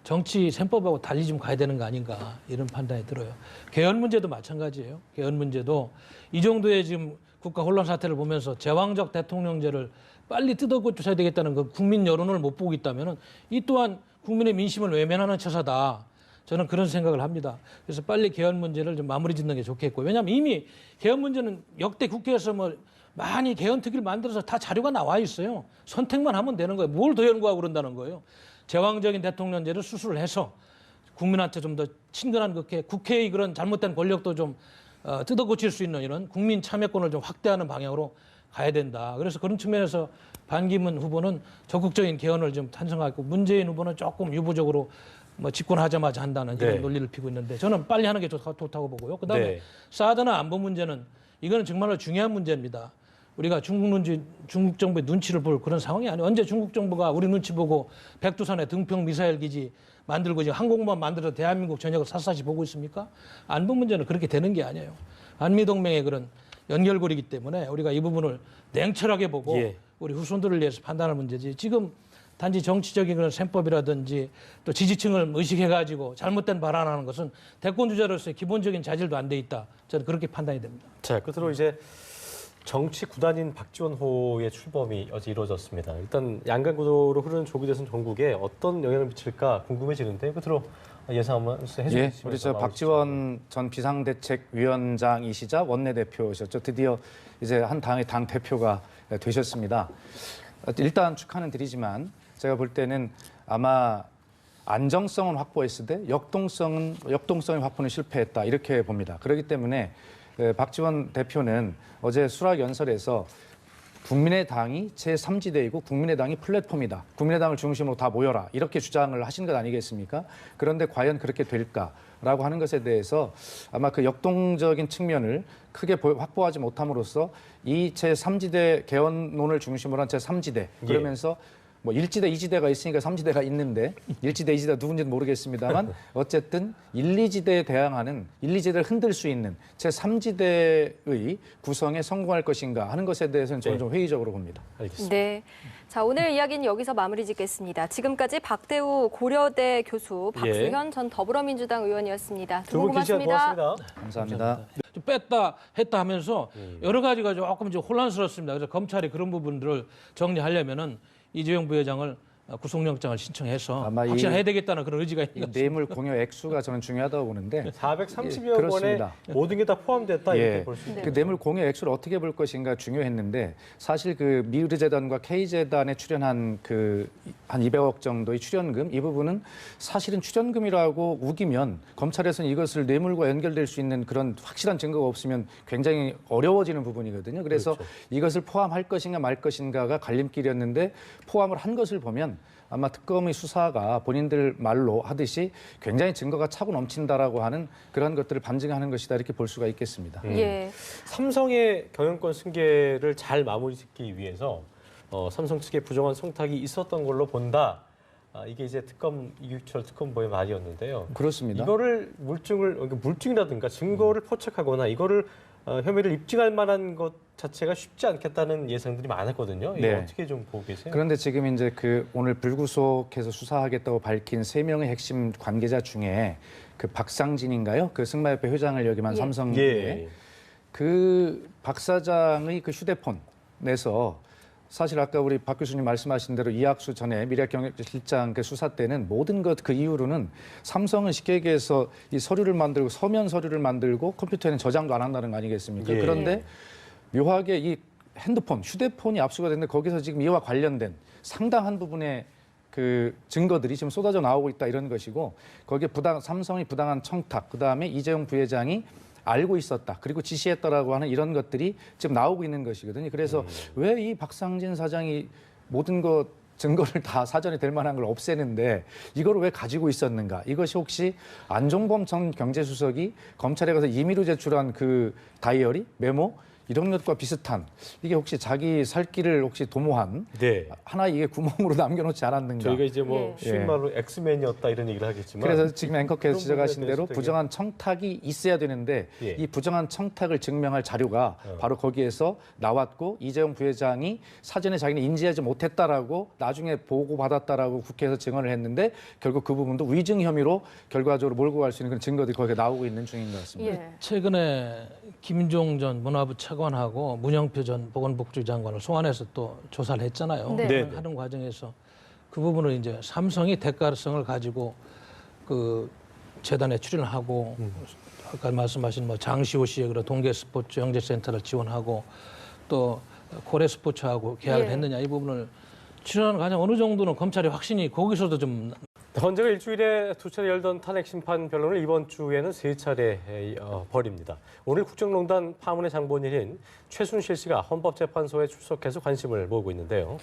정치 셈법하고 달리 좀 가야 되는 거 아닌가 이런 판단이 들어요. 개헌 문제도 마찬가지예요. 개헌 문제도 이 정도의 지금 국가 혼란 사태를 보면서 제왕적 대통령제를 빨리 뜯어고쳐야 되겠다는 그 국민 여론을 못 보고 있다면은 이 또한 국민의 민심을 외면하는 처사다. 저는 그런 생각을 합니다. 그래서 빨리 개헌 문제를 좀 마무리 짓는 게 좋겠고 왜냐하면 이미 개헌 문제는 역대 국회에서 뭐 많이 개헌 특위를 만들어서 다 자료가 나와 있어요. 선택만 하면 되는 거예요. 뭘 더 연구하고 그런다는 거예요. 제왕적인 대통령제를 수술을 해서 국민한테 좀 더 친근한 국회의 그런 잘못된 권력도 좀 뜯어고칠 수 있는 이런 국민 참여권을 좀 확대하는 방향으로 가야 된다. 그래서 그런 측면에서 반기문 후보는 적극적인 개헌을 좀 찬성하고 문재인 후보는 조금 유보적으로 뭐 집권하자마자 한다는 이런 네. 논리를 피고 있는데 저는 빨리 하는 게 좋다고 보고요. 그다음에 네. 사드나 안보 문제는 이거는 정말로 중요한 문제입니다. 우리가 중국 정부의 눈치를 볼 그런 상황이 아니에요. 언제 중국 정부가 우리 눈치 보고 백두산에 등평 미사일 기지 만들고 지금 항공모함 만들어서 대한민국 전역을 샅샅이 보고 있습니까? 안보 문제는 그렇게 되는 게 아니에요. 한미동맹의 그런 연결고리이기 때문에 우리가 이 부분을 냉철하게 보고 예. 우리 후손들을 위해서 판단할 문제지. 지금 단지 정치적인 그런 셈법이라든지 또 지지층을 의식해가지고 잘못된 발언하는 것은 대권 주자로서의 기본적인 자질도 안 돼 있다. 저는 그렇게 판단이 됩니다. 자, 끝으로 이제 정치 구단인 박지원호의 출범이 어제 이루어졌습니다. 일단 양강 구도로 흐르는 조기 대선 전국에 어떤 영향을 미칠까 궁금해지는데 끝으로 예상 한번 해주시면 예, 우리 저 박지원 전 비상대책위원장이시자 원내대표셨죠. 드디어 이제 한 당의 당 대표가 되셨습니다. 일단 축하는 드리지만 제가 볼 때는 아마 안정성은 확보했을 때 역동성의 확보는 실패했다 이렇게 봅니다. 그렇기 때문에 박지원 대표는 어제 수락연설에서 국민의당이 제3지대이고 국민의당이 플랫폼이다. 국민의당을 중심으로 다 모여라. 이렇게 주장을 하신 것 아니겠습니까? 그런데 과연 그렇게 될까라고 하는 것에 대해서 아마 그 역동적인 측면을 크게 확보하지 못함으로써 이 제3지대 개헌론을 중심으로 한 제3지대 그러면서 뭐 1지대, 2지대가 있으니까 3지대가 있는데 1지대, 2지대 누군지는 모르겠습니다만 어쨌든 1, 2지대에 대항하는 1, 2지대를 흔들 수 있는 제3지대의 구성에 성공할 것인가 하는 것에 대해서는 저는 좀 회의적으로 봅니다. 알겠습니다. 네. 자, 오늘 이야기는 여기서 마무리 짓겠습니다. 지금까지 박대우 고려대 교수, 박수현 전 더불어민주당 의원이었습니다. 두 분 두분 기시간 고맙습니다. 고맙습니다. 감사합니다. 좀 뺐다 했다 하면서 여러 가지가 조금 이제 혼란스럽습니다. 그래서 검찰이 그런 부분들을 정리하려면은 이재용 부회장을 구속영장을 신청해서 아마 확실해야 되겠다는 그런 의지가 있는 것 같습니다. 뇌물 공여 액수가 저는 중요하다고 보는데 430여 예, 원에 그렇습니다. 모든 게 다 포함됐다 예. 이렇게 볼 수 있습니다. 그 뇌물 공여 액수를 어떻게 볼 것인가 중요했는데 사실 그 미르 재단과 K 재단에 출연한 그 한 200억 정도의 출연금 이 부분은 사실은 출연금이라고 우기면 검찰에서는 이것을 뇌물과 연결될 수 있는 그런 확실한 증거가 없으면 굉장히 어려워지는 부분이거든요. 그래서 그렇죠. 이것을 포함할 것인가 말 것인가가 갈림길이었는데 포함을 한 것을 보면 아마 특검의 수사가 본인들 말로 하듯이 굉장히 증거가 차고 넘친다라고 하는 그런 것들을 반증하는 것이다 이렇게 볼 수가 있겠습니다. 예. 삼성의 경영권 승계를 잘 마무리 짓기 위해서 삼성 측의 부정한 청탁이 있었던 걸로 본다. 이게 이제 특검 이규철 특검보의 말이었는데요. 그렇습니다. 이거를 물증이라든가 증거를 포착하거나 이거를 혐의를 입증할 만한 것 자체가 쉽지 않겠다는 예상들이 많았거든요. 이거 네. 어떻게 좀 보고 계세요? 그런데 지금 이제 그 오늘 불구속해서 수사하겠다고 밝힌 3명의 핵심 관계자 중에 그 박상진인가요? 그 승마협회 회장을 역임한 예. 삼성의 예. 그 박 사장의 그 휴대폰에서 사실 아까 우리 박 교수님 말씀하신 대로 이학수 전에 미래경영실장 그 수사 때는 모든 것 그 이후로는 삼성은 쉽게 얘기해서 이 서류를 만들고 서면 서류를 만들고 컴퓨터에는 저장도 안 한다는 거 아니겠습니까? 예. 그런데 묘하게 이 핸드폰, 휴대폰이 압수가 됐는데 거기서 지금 이와 관련된 상당한 부분의 그 증거들이 지금 쏟아져 나오고 있다 이런 것이고 거기에 삼성이 부당한 청탁, 그다음에 이재용 부회장이 알고 있었다. 그리고 지시했다라고 하는 이런 것들이 지금 나오고 있는 것이거든요. 그래서 왜 이 박상진 사장이 모든 것 증거를 다 사전에 될 만한 걸 없애는데 이걸 왜 가지고 있었는가? 이것이 혹시 안종범 전 경제수석이 검찰에 가서 임의로 제출한 그 다이어리, 메모 이런 것과 비슷한 이게 혹시 자기 살 길을 혹시 도모한 네. 하나 이게 구멍으로 남겨놓지 않았는가? 저희가 이제 뭐 예. 쉬운 말로 엑스맨이었다 이런 얘기를 하겠지만 그래서 지금 앵커께서 그런 지적하신 부분에 대로 대해서 되게- 부정한 청탁이 있어야 되는데 예. 이 부정한 청탁을 증명할 자료가 바로 거기에서 나왔고 이재용 부회장이 사전에 자기는 인지하지 못했다라고 나중에 보고받았다라고 국회에서 증언을 했는데 결국 그 부분도 위증 혐의로 결과적으로 몰고 갈 수 있는 그런 증거들이 거기에 나오고 있는 중인 것 같습니다. 예. 최근에 김종 전 문화부 차관하고 문영표 전 보건복지 장관을 소환해서 또 조사를 했잖아요. 네. 네. 하는 과정에서 그 부분을 이제 삼성이 대가성을 가지고 그 재단에 출연을 하고 아까 말씀하신 뭐 장시호 씨의 그런 동계 스포츠 영재센터를 지원하고 또 고래 스포츠하고 계약을 예. 했느냐 이 부분을 출연하는 과정 어느 정도는 검찰이 확신이 거기서도 좀 헌재가 일주일에 2차례 열던 탄핵 심판 변론을 이번 주에는 3차례 벌입니다. 오늘 국정농단 파문의 장본인인 최순실 씨가 헌법재판소에 출석해서 관심을 모으고 있는데요.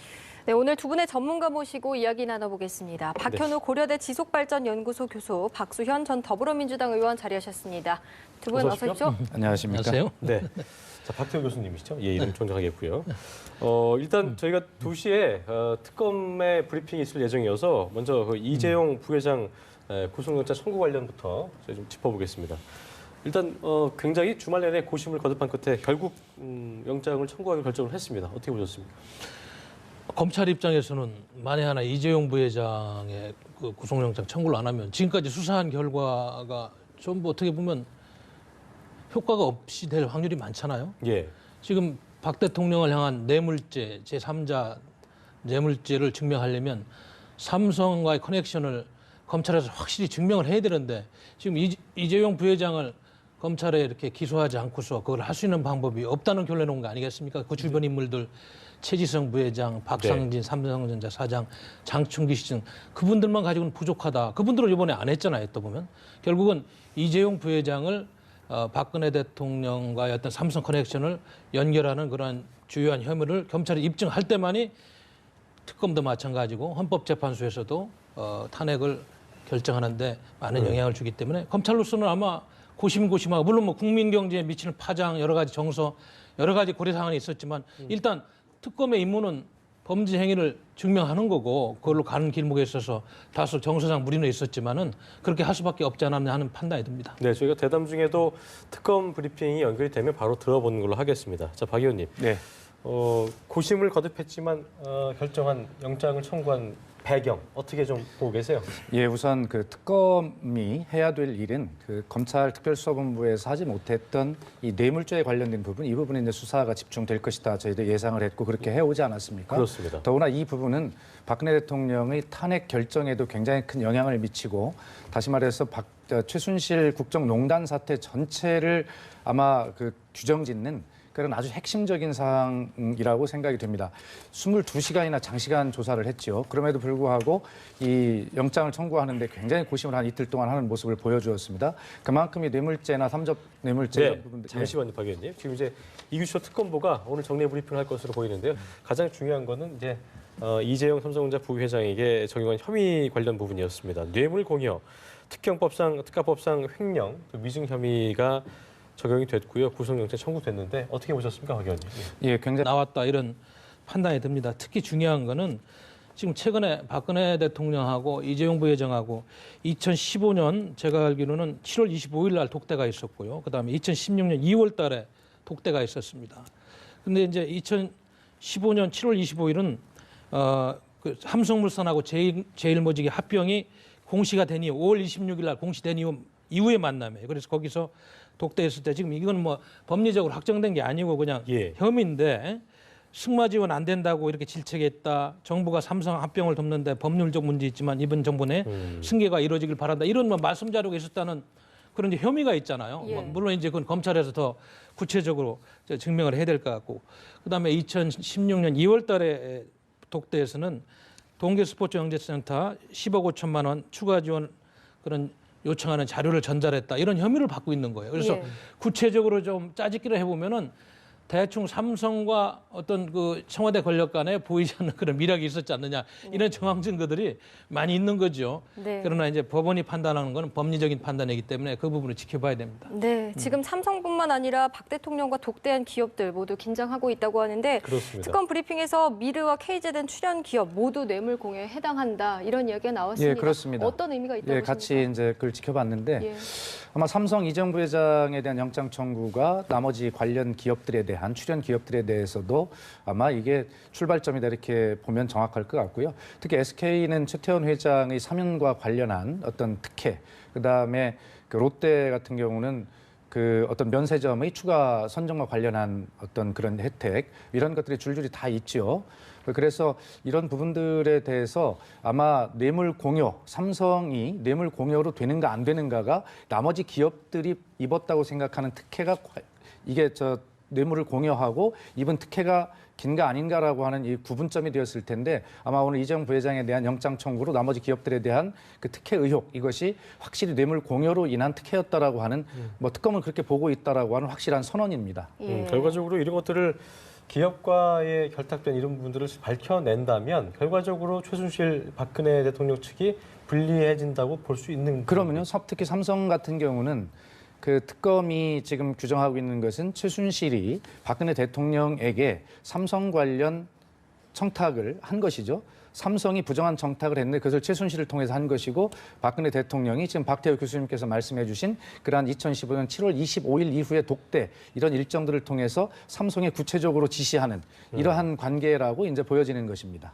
네, 오늘 두 분의 전문가 모시고 이야기 나눠보겠습니다. 박현우 고려대 지속발전연구소 교수, 박수현 전 더불어민주당 의원 자리하셨습니다. 두 분 어서 어서 오십시오. 오십시오. 안녕하십니까? 아세요? 네. 자, 박태호 교수님이시죠? 예, 이름 정정하겠고요. 일단 저희가 2시에 특검의 브리핑이 있을 예정이어서 먼저 그 이재용 부회장 구속영장 청구 관련부터 저희 좀 짚어보겠습니다. 일단 굉장히 주말 내내 고심을 거듭한 끝에 결국 영장을 청구하기로 결정을 했습니다. 어떻게 보셨습니까? 검찰 입장에서는 만에 하나 이재용 부회장의 그 구속영장 청구를 안 하면 지금까지 수사한 결과가 전부 어떻게 보면 효과가 없이 될 확률이 많잖아요. 예. 지금 박 대통령을 향한 뇌물죄, 제3자 뇌물죄를 증명하려면 삼성과의 커넥션을 검찰에서 확실히 증명을 해야 되는데 지금 이재용 부회장을 검찰에 이렇게 기소하지 않고서 그걸 할 수 있는 방법이 없다는 결론에 온 거 아니겠습니까? 그 주변 인물들 최지성 부회장, 박상진 삼성전자 사장, 장충기 씨 등 그분들만 가지고는 부족하다. 그분들은 이번에 안 했잖아요. 또 보면 결국은 이재용 부회장을 박근혜 대통령과의 어떤 삼성 커넥션을 연결하는 그런 주요한 혐의를 검찰이 입증할 때만이 특검도 마찬가지고 헌법재판소에서도 탄핵을 결정하는데 많은 영향을 주기 때문에 검찰로서는 아마 고심고심하고 물론 뭐 국민 경제에 미치는 파장 여러 가지 정서 여러 가지 고려 사항이 있었지만 일단 특검의 임무는 범죄 행위를 증명하는 거고 그걸로 가는 길목에 있어서 다소 정서상 무리는 있었지만은 그렇게 할 수밖에 없지 않았나 하는 판단이 듭니다. 네, 저희가 대담 중에도 특검 브리핑이 연결이 되면 바로 들어보는 걸로 하겠습니다. 자, 박 의원님. 네. 고심을 거듭했지만 결정한 영장을 청구한 배경 어떻게 좀 보고 계세요? 예, 우선 그 특검이 해야 될 일은 그 검찰 특별수사본부에서 하지 못했던 이 뇌물죄에 관련된 부분, 이 부분에 이제 수사가 집중될 것이다 저희도 예상을 했고 그렇게 해오지 않았습니까? 그렇습니다. 더구나 이 부분은 박근혜 대통령의 탄핵 결정에도 굉장히 큰 영향을 미치고 다시 말해서 최순실 국정농단 사태 전체를 아마 그 규정짓는 그런 아주 핵심적인 사항이라고 생각이 됩니다. 22시간이나 장시간 조사를 했죠. 그럼에도 불구하고 이 영장을 청구하는데 굉장히 고심을 한 이틀 동안 하는 모습을 보여주었습니다. 그만큼 이 뇌물죄나 삼접 뇌물죄 이런 부분들. 잠시만요, 박 의원님. 지금 이제 이규철 특검보가 오늘 정례 브리핑을 할 것으로 보이는데요. 가장 중요한 거는 이제 이재용 삼성전자 부회장에게 적용한 혐의 관련 부분이었습니다. 뇌물 공여, 특가법상 횡령, 또 위증 혐의가 적용이 됐고요. 구속영장 청구됐는데 어떻게 보셨습니까, 박 의원님? 예, 굉장히 나왔다 이런 판단이 듭니다. 특히 중요한 거는 지금 최근에 박근혜 대통령하고 이재용 부회장하고 2015년 제가 알기로는 7월 25일 날 독대가 있었고요. 그다음에 2016년 2월 달에 독대가 있었습니다. 근데 이제 2015년 7월 25일은 그 삼성물산하고 제일모직의 합병이 공시가 된 이후 5월 26일 날 공시된 이후에 만남이에요. 그래서 거기서 독대했을 때 지금 이건 뭐 법리적으로 확정된 게 아니고 그냥 혐의인데 승마 지원 안 된다고 이렇게 질책했다. 정부가 삼성 합병을 돕는데 법률적 문제 있지만 이번 정부 내 승계가 이루어지길 바란다. 이런 뭐 말씀 자료가 있었다는 그런 이제 혐의가 있잖아요. 예. 물론 이제 그건 검찰에서 더 구체적으로 증명을 해야 될 것 같고. 그다음에 2016년 2월 달에 독대에서는 동계스포츠영재센터 10억 5천만 원 추가 지원 그런 요청하는 자료를 전달했다. 이런 혐의를 받고 있는 거예요. 그래서 예. 구체적으로 좀 짜집기를 해보면은 대충 삼성과 어떤 그 청와대 권력 간에 보이지 않는 그런 미락이 있었지 않느냐 이런 정황 증거들이 많이 있는 거죠. 네. 그러나 이제 법원이 판단하는 것은 법리적인 판단이기 때문에 그 부분을 지켜봐야 됩니다. 네, 지금 삼성뿐만 아니라 박 대통령과 독대한 기업들 모두 긴장하고 있다고 하는데 그렇습니다. 특검 브리핑에서 미르와 KZN 출연 기업 모두 뇌물 공여에 해당한다 이런 이야기가 나왔습니다. 예, 그렇습니다. 어떤 의미가 있다고 예, 보십니까? 같이 이제 그걸 지켜봤는데 예. 아마 삼성 이재용 부회장에 대한 영장 청구가 나머지 관련 기업들에 대한 출연 기업들에 대해서도 아마 이게 출발점이다 이렇게 보면 정확할 것 같고요. 특히 SK는 최태원 회장의 사면과 관련한 어떤 특혜, 그다음에 그 롯데 같은 경우는 그 어떤 면세점의 추가 선정과 관련한 어떤 그런 혜택 이런 것들이 줄줄이 다 있죠. 그래서 이런 부분들에 대해서 아마 뇌물 공여, 삼성이 뇌물 공여로 되는가 안 되는가가 나머지 기업들이 입었다고 생각하는 특혜가 이게 뇌물을 공여하고 입은 특혜가 긴가 아닌가라고 하는 이 구분점이 되었을 텐데 아마 오늘 이재용 부회장에 대한 영장 청구로 나머지 기업들에 대한 그 특혜 의혹 이것이 확실히 뇌물 공여로 인한 특혜였다라고 하는 뭐 특검을 그렇게 보고 있다라고 하는 확실한 선언입니다. 예. 결과적으로 이런 것들을 기업과의 결탁된 이런 부분들을 밝혀낸다면 결과적으로 최순실 박근혜 대통령 측이 불리해진다고 볼 수 있는 그러면요, 특히 삼성 같은 경우는 그 특검이 지금 규정하고 있는 것은 최순실이 박근혜 대통령에게 삼성 관련 청탁을 한 것이죠. 삼성이 부정한 청탁을 했는데 그것을 최순실을 통해서 한 것이고 박근혜 대통령이 지금 박태호 교수님께서 말씀해 주신 그러한 2015년 7월 25일 이후의 독대 이런 일정들을 통해서 삼성에 구체적으로 지시하는 이러한 관계라고 이제 보여지는 것입니다.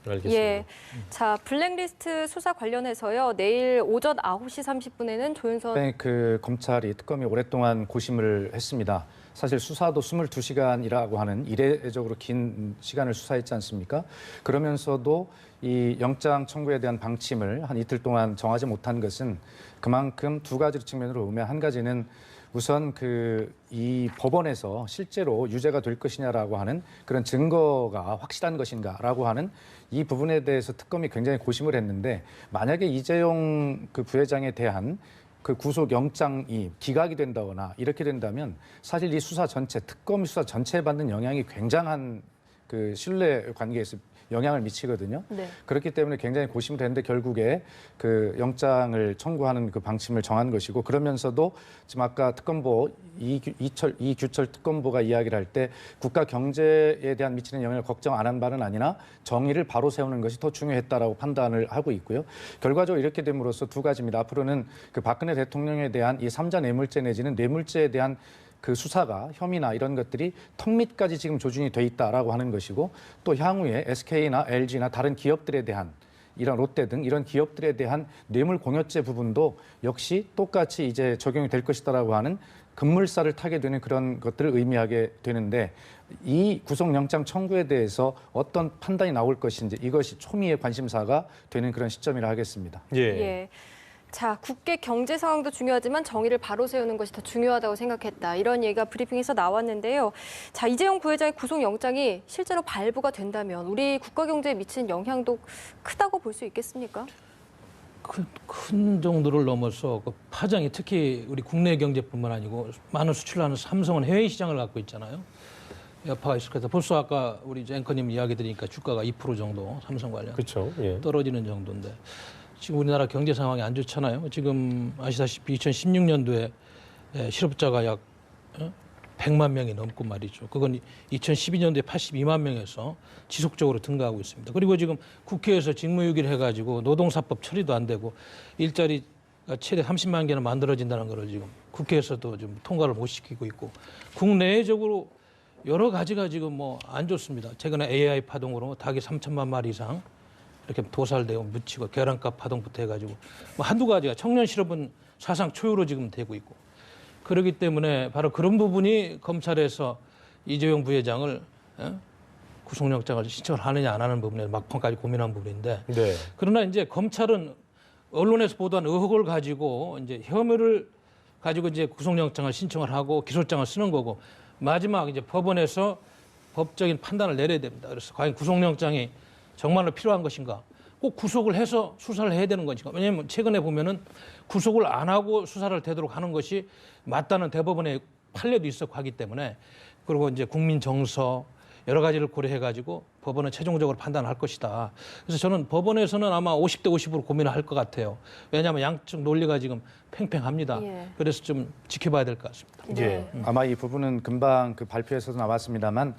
알겠습니다. 예. 자, 블랙리스트 수사 관련해서요. 내일 오전 9시 30분에는 조윤선 그 검찰이 특검이 오랫동안 고심을 했습니다. 사실 수사도 22시간이라고 하는 이례적으로 긴 시간을 수사했지 않습니까? 그러면서도 이 영장 청구에 대한 방침을 한 이틀 동안 정하지 못한 것은 그만큼 두 가지 측면으로 보면 한 가지는 우선 이 법원에서 실제로 유죄가 될 것이냐라고 하는 그런 증거가 확실한 것인가라고 하는 이 부분에 대해서 특검이 굉장히 고심을 했는데 만약에 이재용 그 부회장에 대한 그 구속 영장이 기각이 된다거나 이렇게 된다면 사실 이 수사 전체 특검 수사 전체에 받는 영향이 굉장한 그 신뢰 관계에서 영향을 미치거든요. 네. 그렇기 때문에 굉장히 고심을 했는데 결국에 그 영장을 청구하는 그 방침을 정한 것이고 그러면서도 지금 아까 특검보 이규철 특검보가 이야기를 할 때 국가 경제에 대한 미치는 영향을 걱정 안 한 바는 아니나 정의를 바로 세우는 것이 더 중요했다라고 판단을 하고 있고요. 결과적으로 이렇게 됨으로써 두 가지입니다. 앞으로는 그 박근혜 대통령에 대한 이 3자 뇌물죄 내지는 뇌물죄에 대한 그 수사가 혐의나 이런 것들이 턱밑까지 지금 조준이 돼 있다라고 하는 것이고 또 향후에 SK나 LG나 다른 기업들에 대한 이런 롯데 등 이런 기업들에 대한 뇌물 공여죄 부분도 역시 똑같이 이제 적용이 될 것이다라고 하는 급물살을 타게 되는 그런 것들을 의미하게 되는데 이 구속영장 청구에 대해서 어떤 판단이 나올 것인지 이것이 초미의 관심사가 되는 그런 시점이라 하겠습니다. 예. 자, 국회 경제 상황도 중요하지만 정의를 바로 세우는 것이 더 중요하다고 생각했다. 이런 얘기가 브리핑에서 나왔는데요. 자, 이재용 부회장의 구속영장이 실제로 발부가 된다면 우리 국가 경제에 미치는 영향도 크다고 볼 수 있겠습니까? 큰 정도를 넘어서 그 파장이 특히 우리 국내 경제뿐만 아니고 많은 수출하는 삼성은 해외 시장을 갖고 있잖아요. 여파가 있을 것 같아요. 벌써 아까 우리 앵커님 이야기 들으니까 주가가 2% 정도 삼성 관련 그렇죠. 예. 떨어지는 정도인데 지금 우리나라 경제 상황이 안 좋잖아요. 지금 아시다시피 2016년도에 실업자가 약 100만 명이 넘고 말이죠. 그건 2012년도에 82만 명에서 지속적으로 증가하고 있습니다. 그리고 지금 국회에서 직무유기를 해가지고 노동사법 처리도 안 되고 일자리 최대 30만 개는 만들어진다는 것을 지금 국회에서도 좀 통과를 못 시키고 있고 국내적으로 여러 가지가 지금 뭐 안 좋습니다. 최근에 AI 파동으로 닭이 3천만 마리 이상 이렇게 도살되고 묻히고 계란값 파동부터 해가지고 뭐 한두 가지가 청년 실업은 사상 초유로 지금 되고 있고 그렇기 때문에 바로 그런 부분이 검찰에서 이재용 부회장을 구속영장을 신청을 하느냐 안 하는 부분에 막판까지 고민한 부분인데 네. 그러나 이제 검찰은 언론에서 보도한 의혹을 가지고 이제 혐의를 가지고 이제 구속영장을 신청을 하고 기소장을 쓰는 거고 마지막 이제 법원에서 법적인 판단을 내려야 됩니다. 그래서 과연 구속영장이 정말로 필요한 것인가? 꼭 구속을 해서 수사를 해야 되는 것인가? 왜냐하면 최근에 보면은 구속을 안 하고 수사를 되도록 하는 것이 맞다는 대법원의 판례도 있었고 하기 때문에 그리고 이제 국민 정서 여러 가지를 고려해가지고 법원은 최종적으로 판단할 것이다. 그래서 저는 법원에서는 아마 50대 50으로 고민을 할 것 같아요. 왜냐하면 양측 논리가 지금 팽팽합니다. 예. 그래서 좀 지켜봐야 될 것 같습니다. 네. 아마 이 부분은 금방 그 발표에서도 나왔습니다만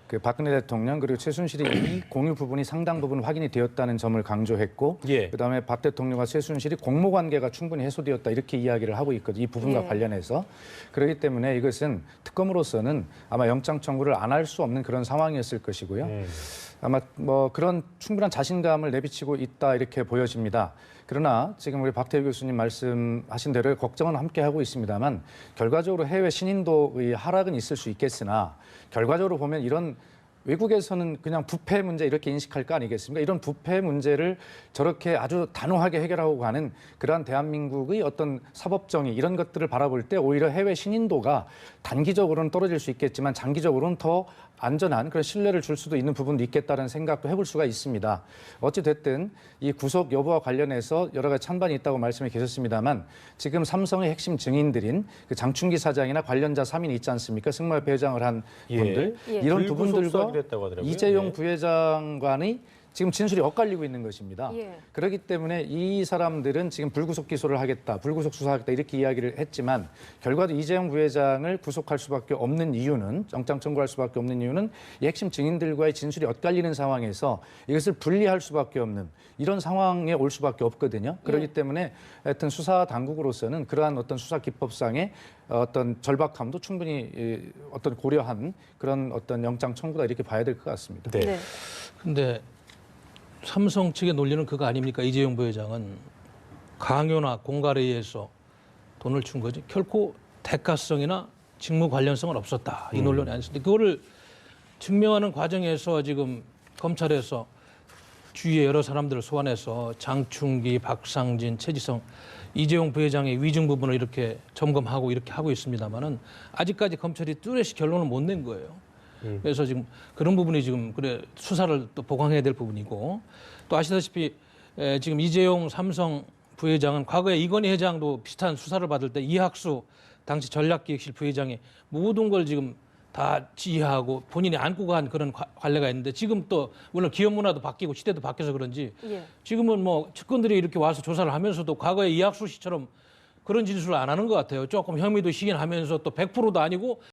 그 박근혜 대통령 그리고 최순실이 이 공유 부분이 상당 부분 확인이 되었다는 점을 강조했고 예. 그다음에 박 대통령과 최순실이 공모 관계가 충분히 해소되었다 이렇게 이야기를 하고 있거든요. 이 부분과 예. 관련해서 그렇기 때문에 이것은 특검으로서는 아마 영장 청구를 안 할 수 없는 그런 상황이었을 것이고요. 아마 뭐 그런 충분한 자신감을 내비치고 있다 이렇게 보여집니다. 그러나 지금 우리 박태규 교수님 말씀하신 대로 걱정은 함께 하고 있습니다만 결과적으로 해외 신인도의 하락은 있을 수 있겠으나 결과적으로 보면 이런 외국에서는 그냥 부패 문제 이렇게 인식할 거 아니겠습니까? 이런 부패 문제를 저렇게 아주 단호하게 해결하고 가는 그러한 대한민국의 어떤 사법정의 이런 것들을 바라볼 때 오히려 해외 신인도가 단기적으로는 떨어질 수 있겠지만 장기적으로는 더 안전한 그런 신뢰를 줄 수도 있는 부분도 있겠다는 생각도 해볼 수가 있습니다. 어찌 됐든 이 구속 여부와 관련해서 여러 가지 찬반이 있다고 말씀해 계셨습니다만 지금 삼성의 핵심 증인들인 그 장충기 사장이나 관련자 3인이 있지 않습니까? 승마 배정을 한 예. 분들 예. 이런 불구속 부분들과 수사기로 했다고 하더라고요. 이재용 예. 부회장관의 지금 진술이 엇갈리고 있는 것입니다. 예. 그렇기 때문에 이 사람들은 지금 불구속 기소를 하겠다, 불구속 수사하겠다 이렇게 이야기를 했지만 결과도 이재용 부회장을 구속할 수밖에 없는 이유는 영장 청구할 수밖에 없는 이유는 이 핵심 증인들과의 진술이 엇갈리는 상황에서 이것을 분리할 수밖에 없는 이런 상황에 올 수밖에 없거든요. 그렇기 때문에 하여튼 수사 당국으로서는 그러한 어떤 수사 기법상의 어떤 절박함도 충분히 어떤 고려한 그런 어떤 영장 청구다 이렇게 봐야 될 것 같습니다. 네. 네. 근데 삼성 측의 논리는 그거 아닙니까? 이재용 부회장은 강요나 공갈에 의해서 돈을 준 거지 결코 대가성이나 직무 관련성은 없었다. 이 논란이 아니었는데 그거를 증명하는 과정에서 지금 검찰에서 주위의 여러 사람들을 소환해서 장충기, 박상진, 최지성, 이재용 부회장의 위증 부분을 이렇게 점검하고 이렇게 하고 있습니다만은 아직까지 검찰이 뚜렷이 결론을 못 낸 거예요. 그래서 지금 그런 부분이 지금 그래 수사를 또 보강해야 될 부분이고 또 아시다시피 지금 이재용 삼성 부회장은 과거에 이건희 회장도 비슷한 수사를 받을 때 이학수 당시 전략기획실 부회장이 모든 걸 지금 다 지휘하고 본인이 안고 간 그런 관례가 있는데 지금 또 물론 기업 문화도 바뀌고 시대도 바뀌어서 그런지 예. 지금은 뭐 측근들이 이렇게 와서 조사를 하면서도 과거에 이학수 씨처럼 그런 진술을 안 하는 것 같아요. 조금 혐의도 시인하면서 또 100%도 아니고